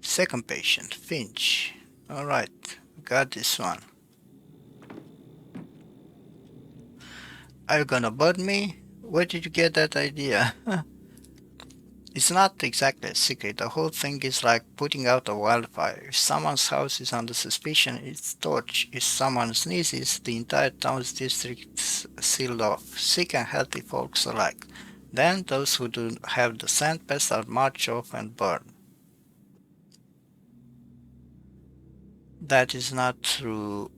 Second patient, Finch. All right, got this one. Are you gonna burn me? Where did you get that idea? It's not exactly a secret. The whole thing is like putting out a wildfire. If someone's house is under suspicion, it's torch. If someone sneezes, the entire town's district's sealed off. Sick and healthy folks alike. Then those who do have the scent pest are marched off and burned. That is not true.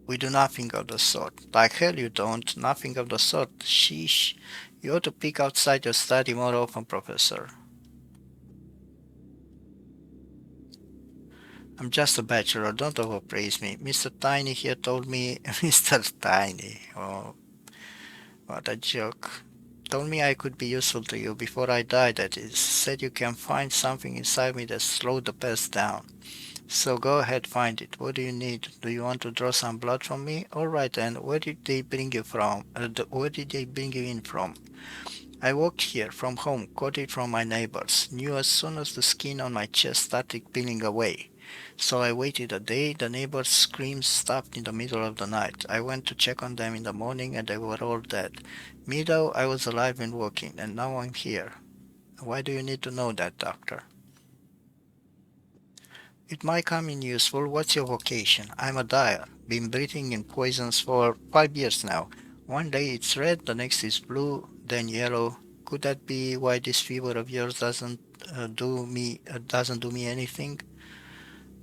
We do nothing of the sort. Like hell you don't. Nothing of the sort. Sheesh. You ought to peek outside your study more often, Professor. I'm just a bachelor, don't overpraise me. Mr. Tiny here told me, Mr. Tiny, oh, what a joke. Told me I could be useful to you before I die, that is. Said you can find something inside me that slowed the pest down. So go ahead, find it. What do you need? Do you want to draw some blood from me? Alright then, where did they bring you from? Where did they bring you in from? I walked here from home, caught it from my neighbors. Knew as soon as the skin on my chest started peeling away. So I waited a day. The neighbors' screams stopped in the middle of the night. I went to check on them in the morning and they were all dead. Me though, I was alive and working, and now I'm here. Why do you need to know that, doctor? It might come in useful. What's your vocation? I'm a dyer. Been breathing in poisons for 5 years now. One day it's red, the next is blue, then yellow. Could that be why this fever of yours doesn't do me anything?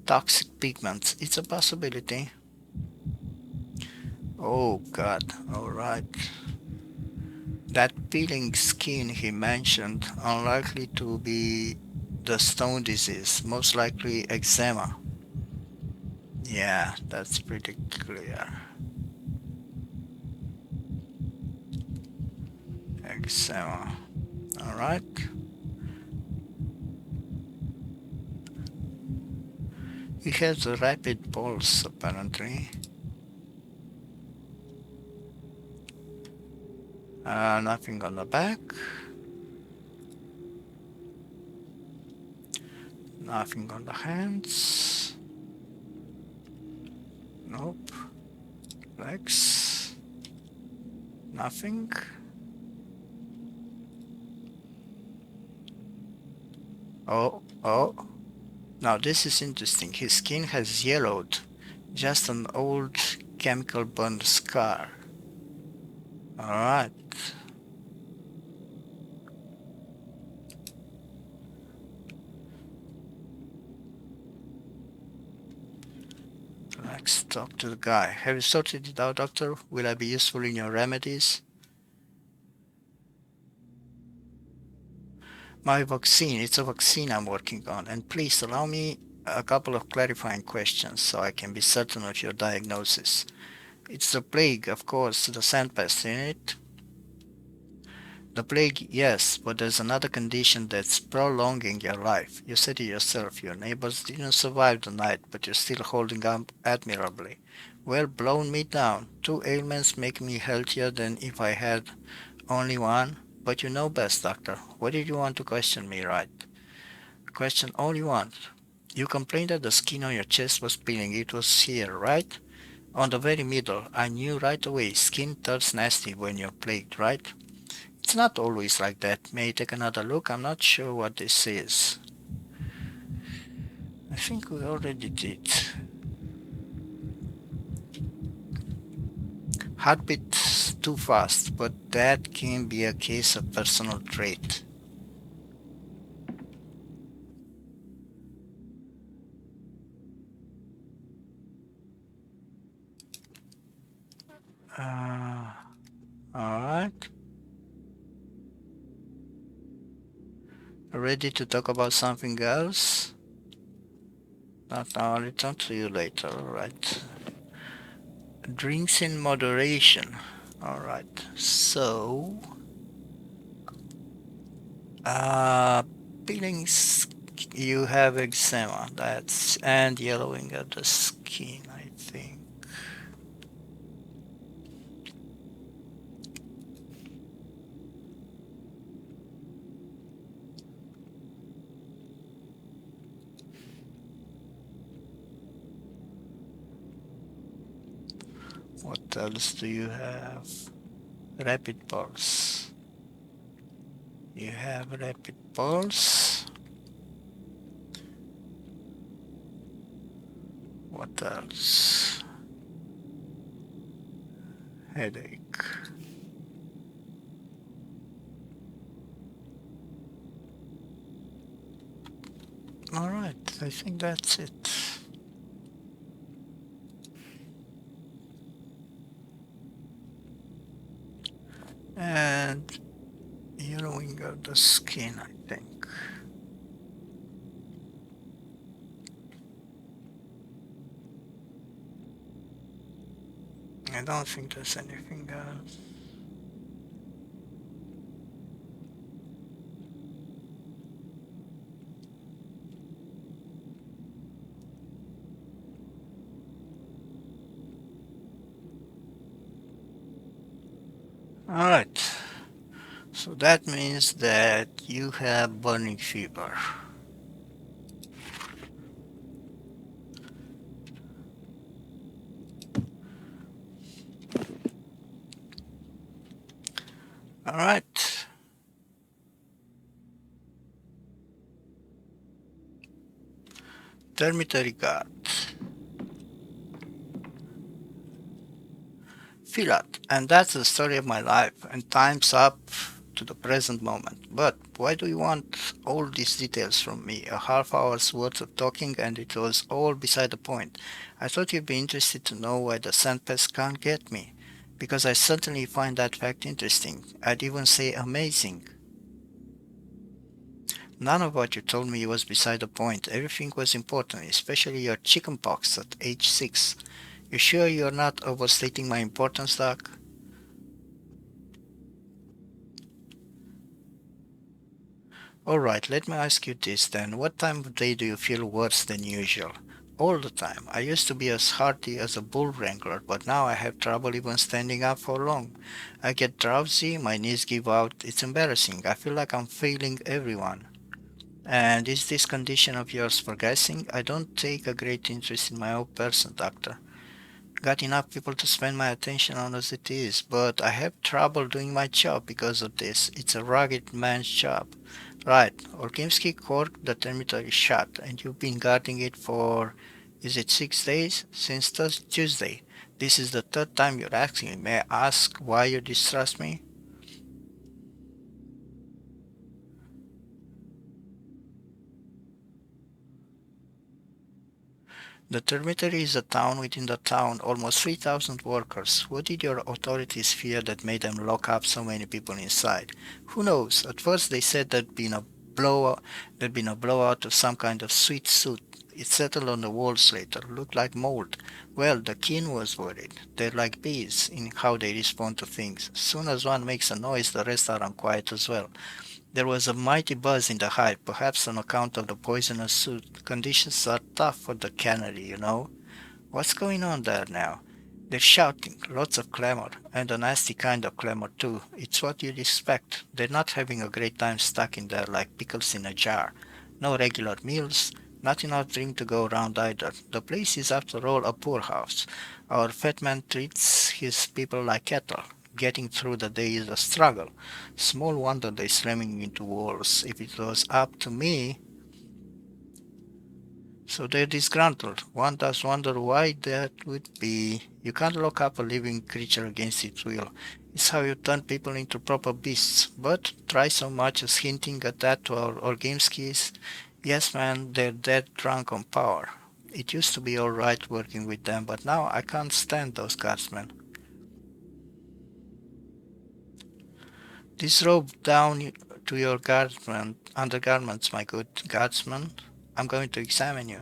Toxic pigments. It's a possibility. Oh God. All right. That peeling skin he mentioned, unlikely to be the stone disease, most likely eczema. Yeah, that's pretty clear. Eczema. All right. He has a rapid pulse, apparently. Nothing on the back. Nothing on the hands. Nope. Legs. Nothing. Oh. Now this is interesting. His skin has yellowed. Just an old chemical burned scar. Alright. Let's talk to the guy. Have you sorted it out, doctor? Will I be useful in your remedies? My vaccine. It's a vaccine I'm working on. And please allow me a couple of clarifying questions so I can be certain of your diagnosis. It's the plague, of course, the sandpest in it. The plague, yes, but there's another condition that's prolonging your life. You said it yourself, your neighbors didn't survive the night, but you're still holding up admirably. Well, blown me down. 2 ailments make me healthier than if I had only one. But you know best, doctor. What did you want to question me, right? Question all you want. You complained that the skin on your chest was peeling. It was here, right? On the very middle. I knew right away. Skin turns nasty when you're plagued, right? It's not always like that. May I take another look? I'm not sure what this is. I think we already did. Heartbeat too fast, but that can be a case of personal trait. Alright. Ready to talk about something else? Not now, I'll return to you later, alright. Drinks in moderation. Alright, so peelings, you have eczema, that's, and yellowing of the skin, I think. What else do you have? Rapid pulse. You have rapid pulse. What else? Headache. Alright, I think that's it. And yellowing of the skin, I think. I don't think there's anything else. Alright, so that means that you have burning fever. Alright. Dormitory guard. Fill out. And that's the story of my life, and time's up to the present moment. But why do you want all these details from me? A half hour's worth of talking, and it was all beside the point. I thought you'd be interested to know why the sandpest can't get me, because I certainly find that fact interesting. I'd even say amazing. None of what you told me was beside the point. Everything was important, especially your chickenpox at age 6. You sure you're not overstating my importance, Doc? Alright, let me ask you this then. What time of day do you feel worse than usual? All the time. I used to be as hearty as a bull wrangler, but now I have trouble even standing up for long. I get drowsy, my knees give out. It's embarrassing. I feel like I'm failing everyone. And is this condition of yours progressing? I don't take a great interest in my own person, doctor. Got enough people to spend my attention on as it is, but I have trouble doing my job because of this. It's a rugged man's job. Right, Orkimsky corked the dormitory shut, and you've been guarding it for, is it 6 days? Since Tuesday. This is the third time you're asking me. May I ask why you distrust me? The dormitory is a town within the town, almost 3,000 workers. What did your authorities fear that made them lock up so many people inside? Who knows? At first they said there'd been a blowout of some kind of sweet soot. It settled on the walls later, looked like mold. Well, the king was worried. They're like bees in how they respond to things. As soon as one makes a noise, the rest are unquiet as well. There was a mighty buzz in the hive, perhaps on account of the poisonous soot. Conditions are tough for the cannery, you know. What's going on there now? They're shouting, lots of clamor, and a nasty kind of clamor too. It's what you'd expect. They're not having a great time stuck in there like pickles in a jar. No regular meals, Not enough drink to go around either. The place is after all a poorhouse. Our fat man treats his people like cattle. Getting through the day is a struggle. Small wonder they're slamming into walls. If it was up to me, so they're disgruntled. One does wonder why that would be. You can't lock up a living creature against its will. It's how you turn people into proper beasts. But try so much as hinting at that to our games keys. Yes, man, they're dead drunk on power. It used to be alright working with them, but now I can't stand those guardsmen. Disrobe down to your undergarments, my good guardsman. I'm going to examine you.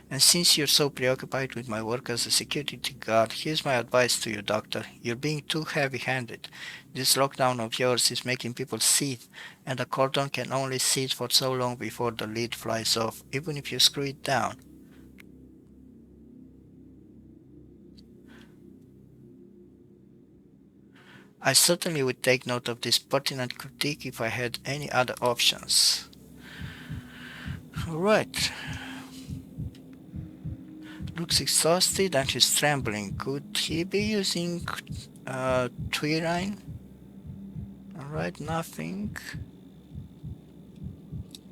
And since you're so preoccupied with my work as a security guard, here's my advice to you, Doctor. You're being too heavy-handed. This lockdown of yours is making people seethe, and a cordon can only seethe for so long before the lid flies off, even if you screw it down. I certainly would take note of this pertinent critique if I had any other options. Alright. Looks exhausted and he's trembling. Could he be using Twirine? Alright, nothing.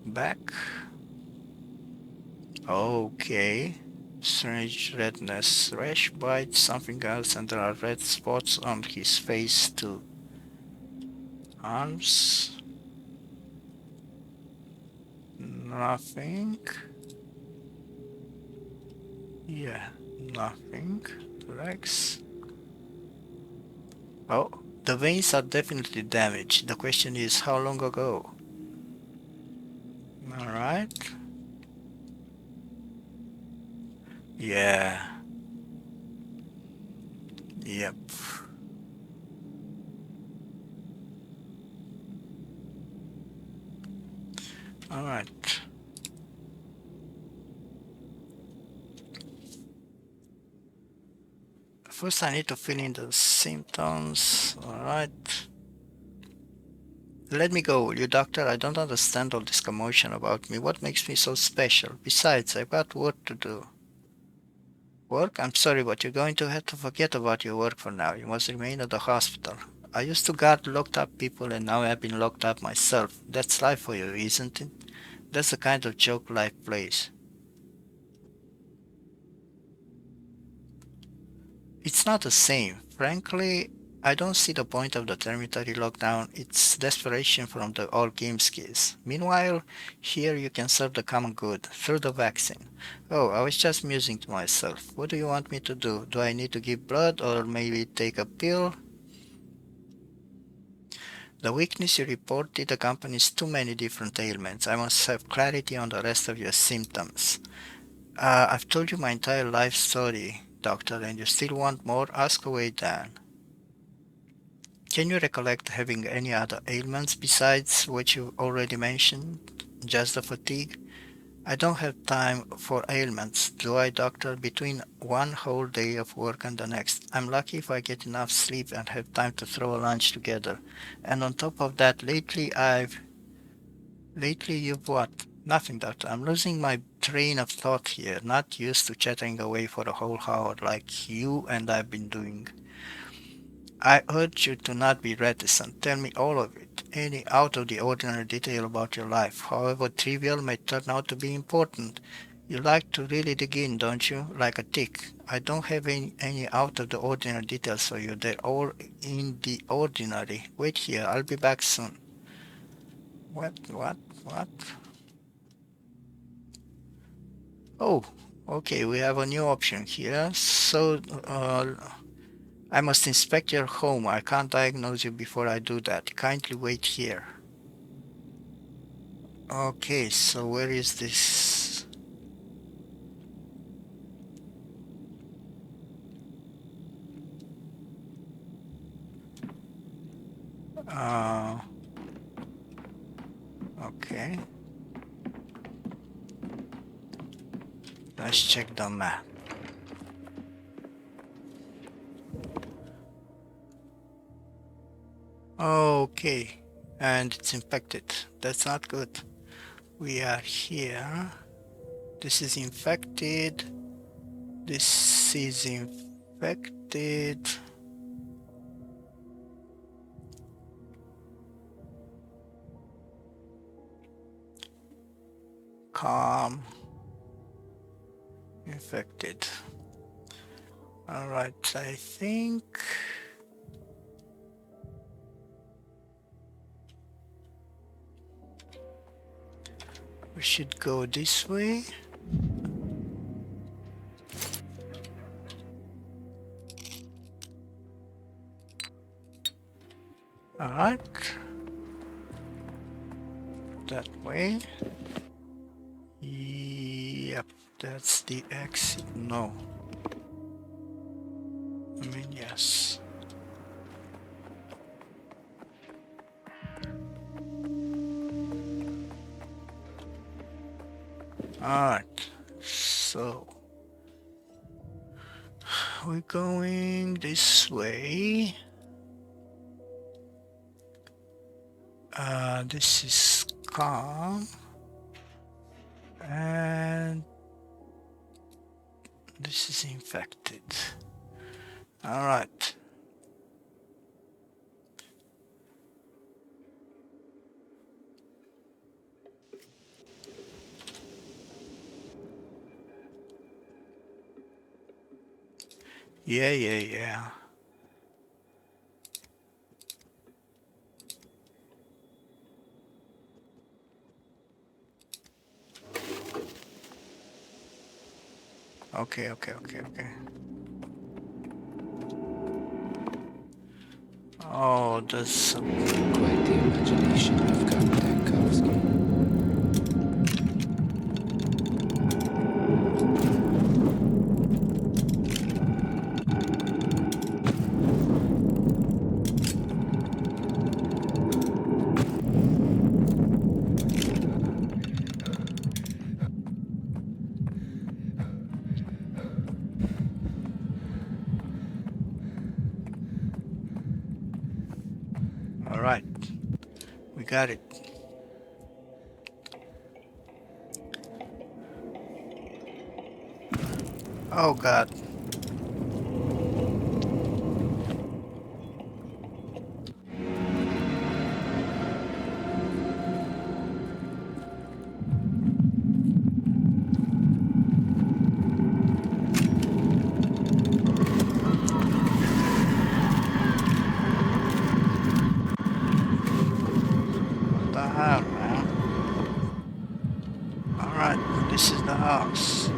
Back. Okay. Strange redness. Rash bite, something else, and there are red spots on his face too. Arms. Nothing. Yeah, nothing. Legs. Oh, the veins are definitely damaged. The question is how long ago? Alright. Yeah. Yep. Alright. First I need to fill in the symptoms. Alright. Let me go, will you, doctor? I don't understand all this commotion about me. What makes me so special? Besides, I've got work to do. Work? I'm sorry, but you're going to have to forget about your work for now. You must remain at the hospital. I used to guard locked up people and now I've been locked up myself. That's life for you, isn't it? That's the kind of joke life plays. It's not the same. Frankly, I don't see the point of the terminatory lockdown. It's desperation from the all games kids. Meanwhile, here you can serve the common good through the vaccine. Oh, I was just musing to myself. What do you want me to do? Do I need to give blood or maybe take a pill? The weakness you reported accompanies too many different ailments. I must have clarity on the rest of your symptoms. I've told you my entire life story, doctor, and you still want more? Ask away, Dan. Can you recollect having any other ailments besides what you already mentioned? Just the fatigue? I don't have time for ailments, do I, doctor? Between one whole day of work and the next, I'm lucky if I get enough sleep and have time to throw a lunch together. And on top of that, lately you've what? Nothing, doctor. I'm losing my train of thought here, not used to chattering away for a whole hour like you and I've been doing. I urge you to not be reticent. Tell me all of it. Any out of the ordinary detail about your life, however trivial, may turn out to be important. You like to really dig in, don't you? Like a tick. I don't have any out of the ordinary details for you. They're all in the ordinary. Wait here, I'll be back soon. What? Oh, okay, we have a new option here. So, I must inspect your home. I can't diagnose you before I do that. Kindly wait here. Okay, so where is this? Okay. Let's check the map. Okay, and it's infected. That's not good. We are here. This is infected. This is infected. Calm. Infected. All right, I think we should go this way. All right. That way. Yep, that's the exit. No. I mean, yes. Alright, so we're going this way. This is calm. And this is infected. Alright. Yeah. Okay. Oh, there's some... Quite the imagination you've got, Dankovsky. Alright. We got it. Oh God. What the hell, man? Alright, this is the house.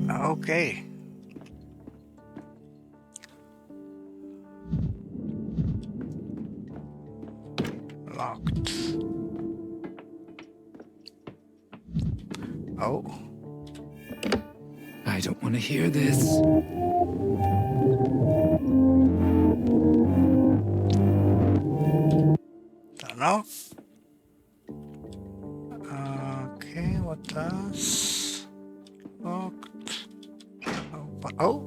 Okay. Locked. Oh. I don't want to hear this. Don't know. Okay, what else? Locked. Open. Oh!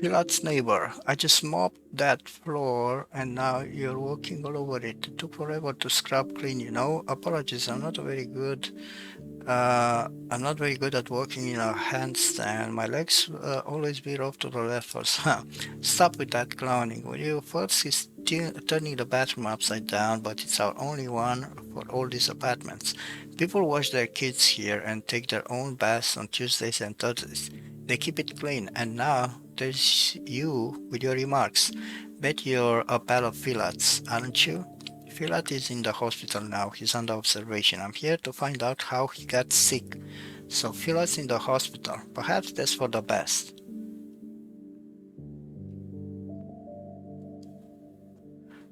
Pilat's neighbor. I just mopped that floor and now you're walking all over it. It took forever to scrub clean, you know? Apologies, I'm not very good at walking in a handstand. My legs always veer off to the left first. Stop with that clowning. Will you? First is turning the bathroom upside down, but it's our only one for all these apartments. People wash their kids here and take their own baths on Tuesdays and Thursdays. They keep it clean, and now there's you with your remarks. Bet you're a pal of Philat's, aren't you? Philat is in the hospital now. He's under observation. I'm here to find out how he got sick. So Philat's in the hospital. Perhaps that's for the best.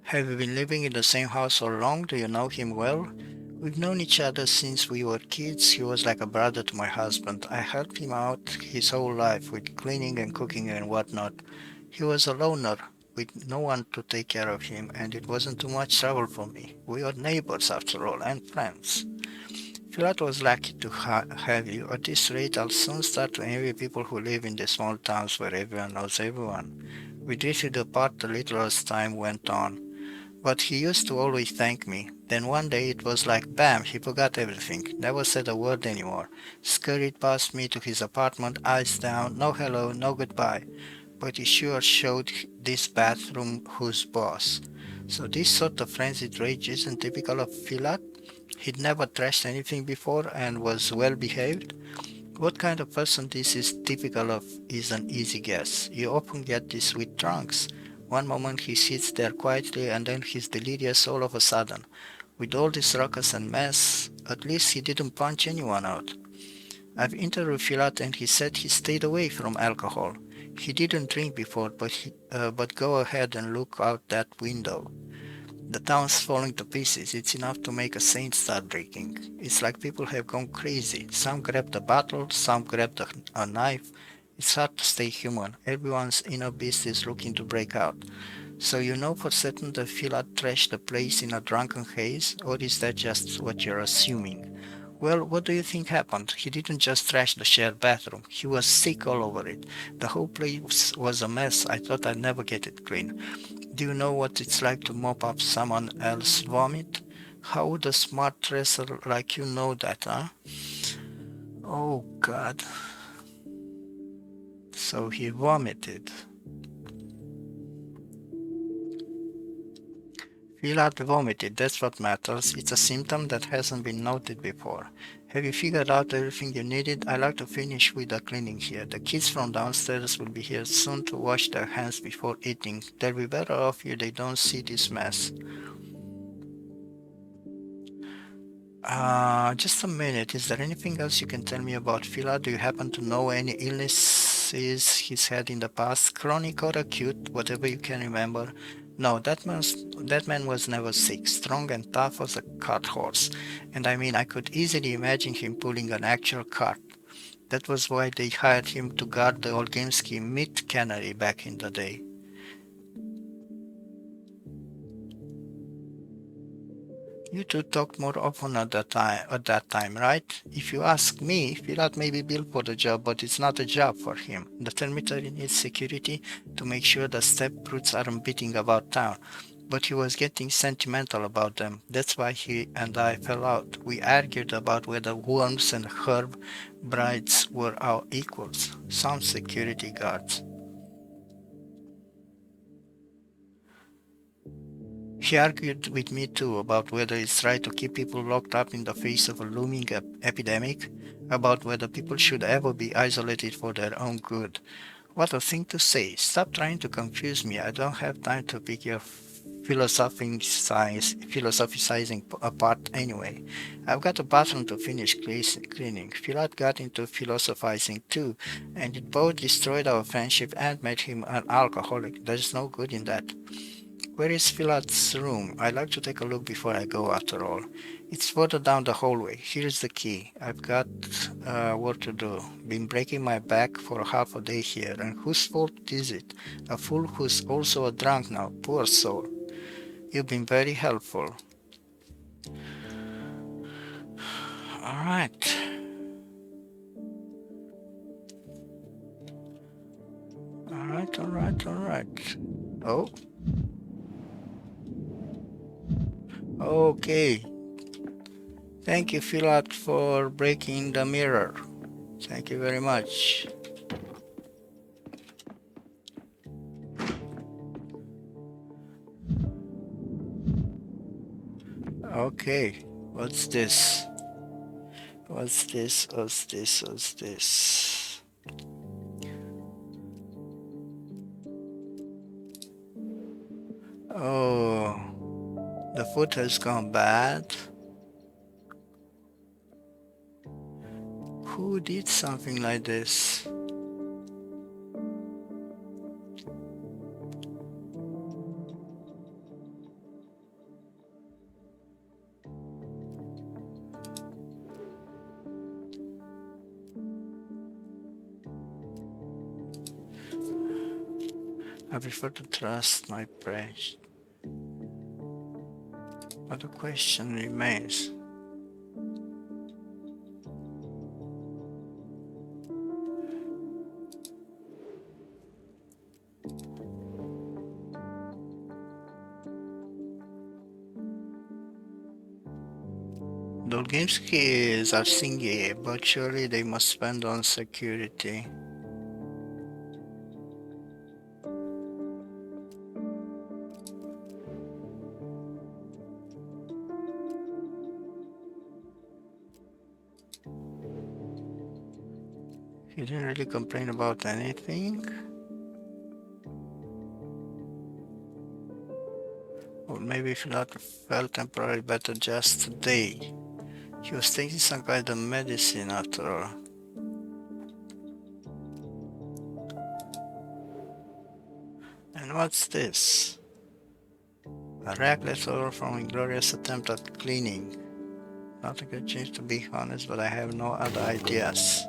Have you been living in the same house so long? Do you know him well? We've known each other since we were kids. He was like a brother to my husband. I helped him out his whole life with cleaning and cooking and whatnot. He was a loner with no one to take care of him, and it wasn't too much trouble for me. We were neighbors after all, and friends. Philat was lucky to have you. At this rate, I'll soon start to envy people who live in the small towns where everyone knows everyone. We drifted apart a little as time went on. But he used to always thank me. Then one day it was like bam, he forgot everything, never said a word anymore. Scurried past me to his apartment, eyes down, no hello, no goodbye. But he sure showed this bathroom who's boss. So this sort of frenzied rage isn't typical of Filat? He'd never trashed anything before and was well behaved? What kind of person this is typical of is an easy guess. You often get this with drunks. One moment he sits there quietly and then he's delirious all of a sudden. With all this ruckus and mess, at least he didn't punch anyone out. I've interviewed Filat and he said he stayed away from alcohol. He didn't drink before, but go ahead and look out that window. The town's falling to pieces. It's enough to make a saint start drinking. It's like people have gone crazy. Some grabbed a bottle, some grabbed a knife. It's hard to stay human. Everyone's inner beast is looking to break out. So you know for certain that Filat trashed the place in a drunken haze, or is that just what you're assuming? Well, what do you think happened? He didn't just trash the shared bathroom. He was sick all over it. The whole place was a mess. I thought I'd never get it clean. Do you know what it's like to mop up someone else's vomit? How would a smart wrestler like you know that, huh? Oh, God. So he vomited. Filat vomited, that's what matters. It's a symptom that hasn't been noted before. Have you figured out everything you needed? I like to finish with the cleaning here. The kids from downstairs will be here soon to wash their hands before eating. They'll be better off if they don't see this mess. Just a minute. Is there anything else you can tell me about Filat? Do you happen to know any illnesses he's had in the past? Chronic or acute, whatever you can remember? No, that man was never sick, strong and tough as a cart horse. And I mean, I could easily imagine him pulling an actual cart. That was why they hired him to guard the Olginsky meat cannery back in the day. You two talked more often at that time, right? If you ask me, Filat may be built for the job, but it's not a job for him. The cemetery needs security to make sure the steppe brutes aren't beating about town. But he was getting sentimental about them. That's why he and I fell out. We argued about whether Worms and Herb brides were our equals. Some security guards. He argued with me too about whether it's right to keep people locked up in the face of a looming epidemic, about whether people should ever be isolated for their own good. What a thing to say. Stop trying to confuse me. I don't have time to pick your philosophizing apart anyway. I've got a bathroom to finish cleaning. Filat got into philosophizing too, and it both destroyed our friendship and made him an alcoholic. There's no good in that. Where is Filat's room? I'd like to take a look before I go after all. It's further down the hallway. Here's the key. I've got work to do. Been breaking my back for half a day here, and whose fault is it? A fool who's also a drunk now. Poor soul. You've been very helpful. Alright. Alright. Oh. Okay. Thank you, Filat, for breaking the mirror. Thank you very much. Okay, what's this? What's this? Oh, the foot has gone bad. Who did something like this? I prefer to trust my brain, but the question remains. Dolginsky is Arsingi, but surely they must spend on security. He didn't really complain about anything. Or maybe if not felt temporarily better just today. He was taking some kind of medicine after all. And what's this? A rag left over from a glorious attempt at cleaning. Not a good change to be honest, but I have no other ideas.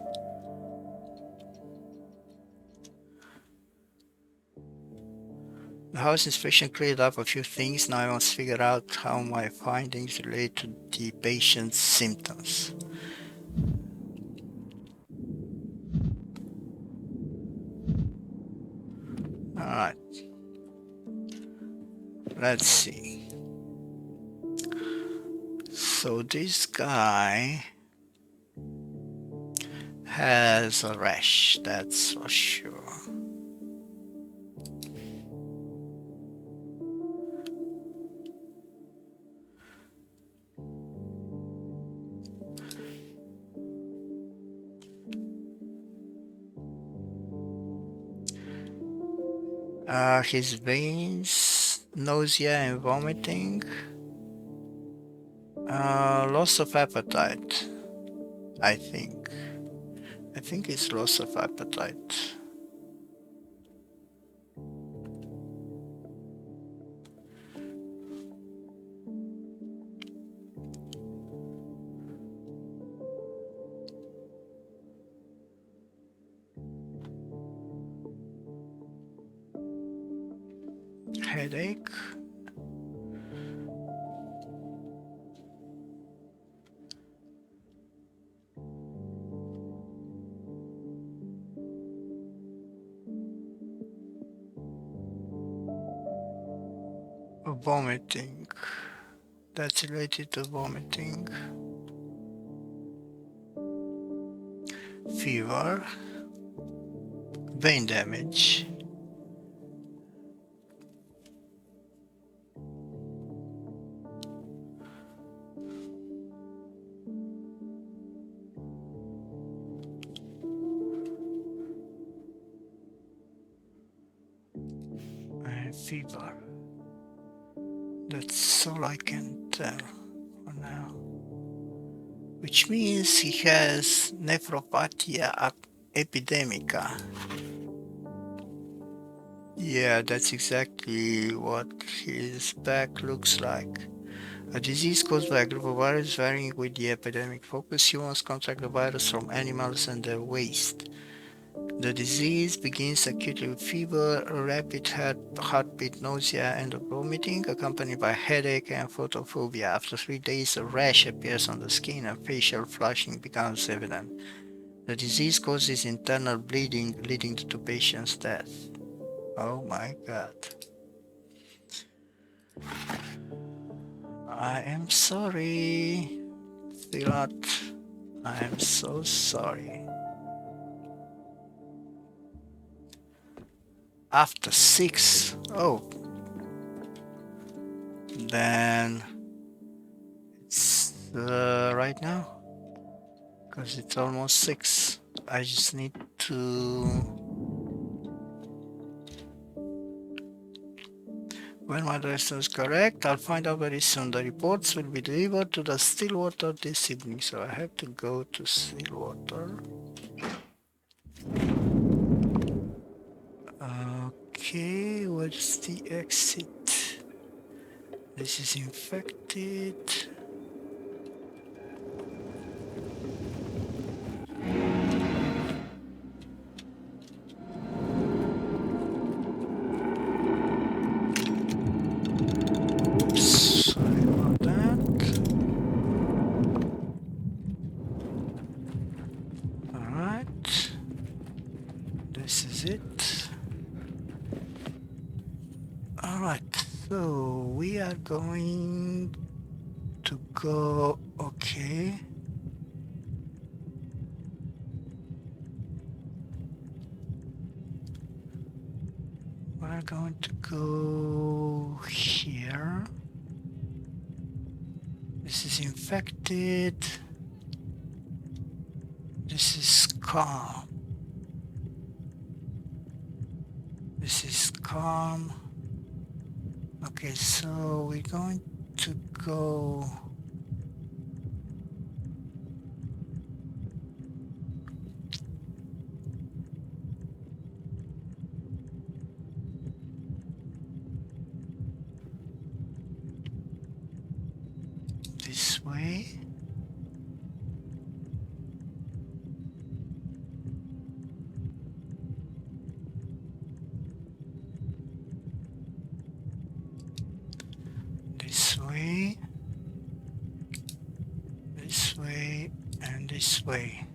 The house inspection cleared up a few things. Now I must figure out how my findings relate to the patient's symptoms. Alright. Let's see. So this guy has a rash, that's for sure. His veins, nausea and vomiting, loss of appetite, I think. I think it's loss of appetite. Headache. Vomiting. That's related to vomiting. Fever. Vein damage. Fever. That's all I can tell for now. Which means he has nephropathia epidemica. Yeah, that's exactly what his back looks like. A disease caused by a group of viruses varying with the epidemic focus. Humans contract the virus from animals and their waste. The disease begins acutely with fever, rapid heartbeat, nausea, and vomiting, accompanied by headache and photophobia. After 3 days, a rash appears on the skin and facial flushing becomes evident. The disease causes internal bleeding, leading to the patient's death. Oh my god. I am sorry, Thilat. I am so sorry. After 6, oh, then it's right now, because it's almost 6. I just need to, when my address is correct, I'll find out very soon. The reports will be delivered to the Stillwater this evening, so I have to go to Stillwater. Okay, where's the exit? This is infected. Oops, sorry about that. Alright. This is it. Alright, so we are going to go, okay. We're going to go here. This is infected. This is calm. This is calm. Okay, so we're going to go this way. This way. This way and this way.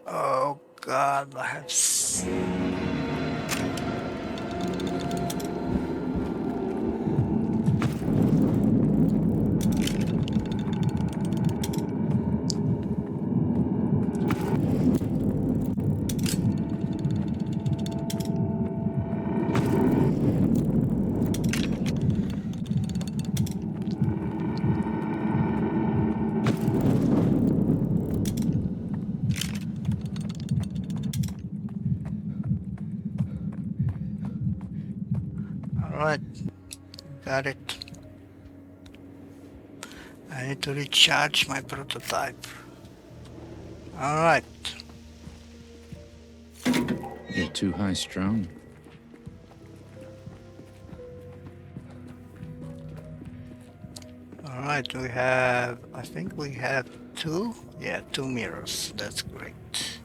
Oh God, I have Alright, got it. I need to recharge my prototype. Alright. You're too high strung. Alright, we have, I think we have two? Yeah, two mirrors. That's great.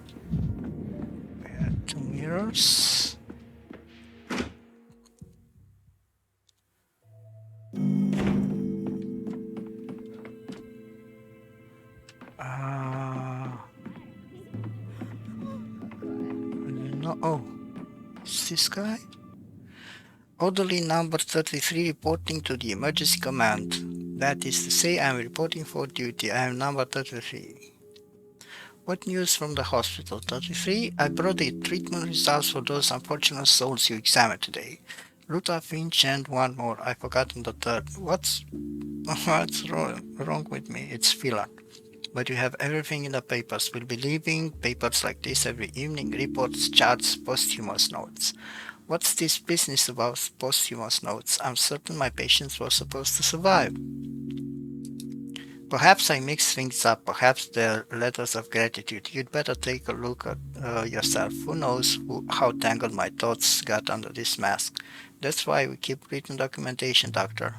We have two mirrors. No, oh, is this guy? Orderly number 33 reporting to the emergency command. That is to say, I am reporting for duty. I am number 33. What news from the hospital? 33. I brought the treatment results for those unfortunate souls you examined today. Ruta, Finch, and one more. I've forgotten the third. What's wrong with me? It's Phila. But you have everything in the papers. We'll be leaving papers like this every evening. Reports, charts, posthumous notes. What's this business about posthumous notes? I'm certain my patients were supposed to survive. Perhaps I mix things up. Perhaps they're letters of gratitude. You'd better take a look at yourself. Who knows how tangled my thoughts got under this mask. That's why we keep written documentation, Doctor.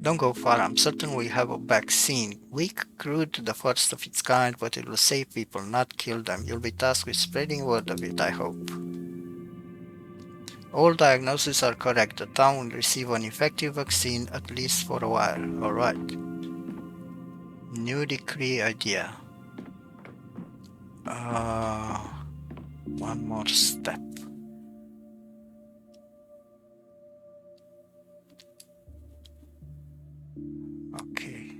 Don't go far. I'm certain we have a vaccine. Weak, crude, the first of its kind, but it will save people, not kill them. You'll be tasked with spreading word of it, I hope. All diagnoses are correct. The town will receive an effective vaccine at least for a while. Alright. New decree idea. One more step. Okay.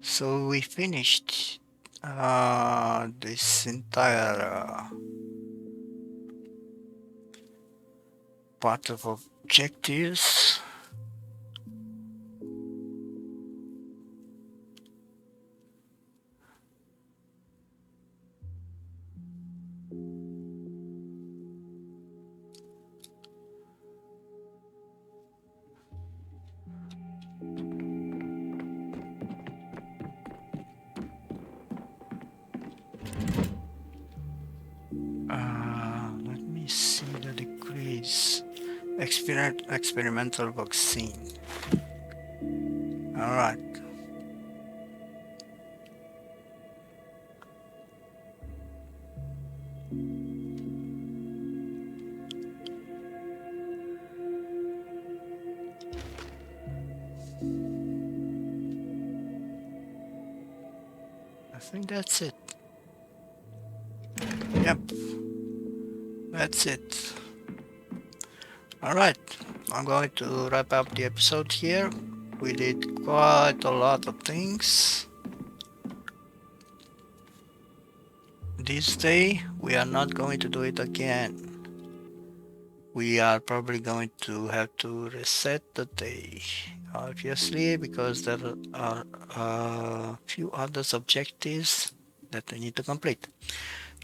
So we finished this entire part of objectives. Let me see the decrees. Experimental vaccine. All right. I think that's it. Yep, that's it. All right, I'm going to wrap up the episode here. We did quite a lot of things this day. We are not going to do it again. We are probably going to have to reset the day, obviously, because there are a few other objectives that we need to complete.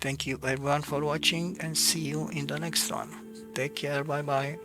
Thank you everyone for watching and see you in the next one. Take care, bye bye.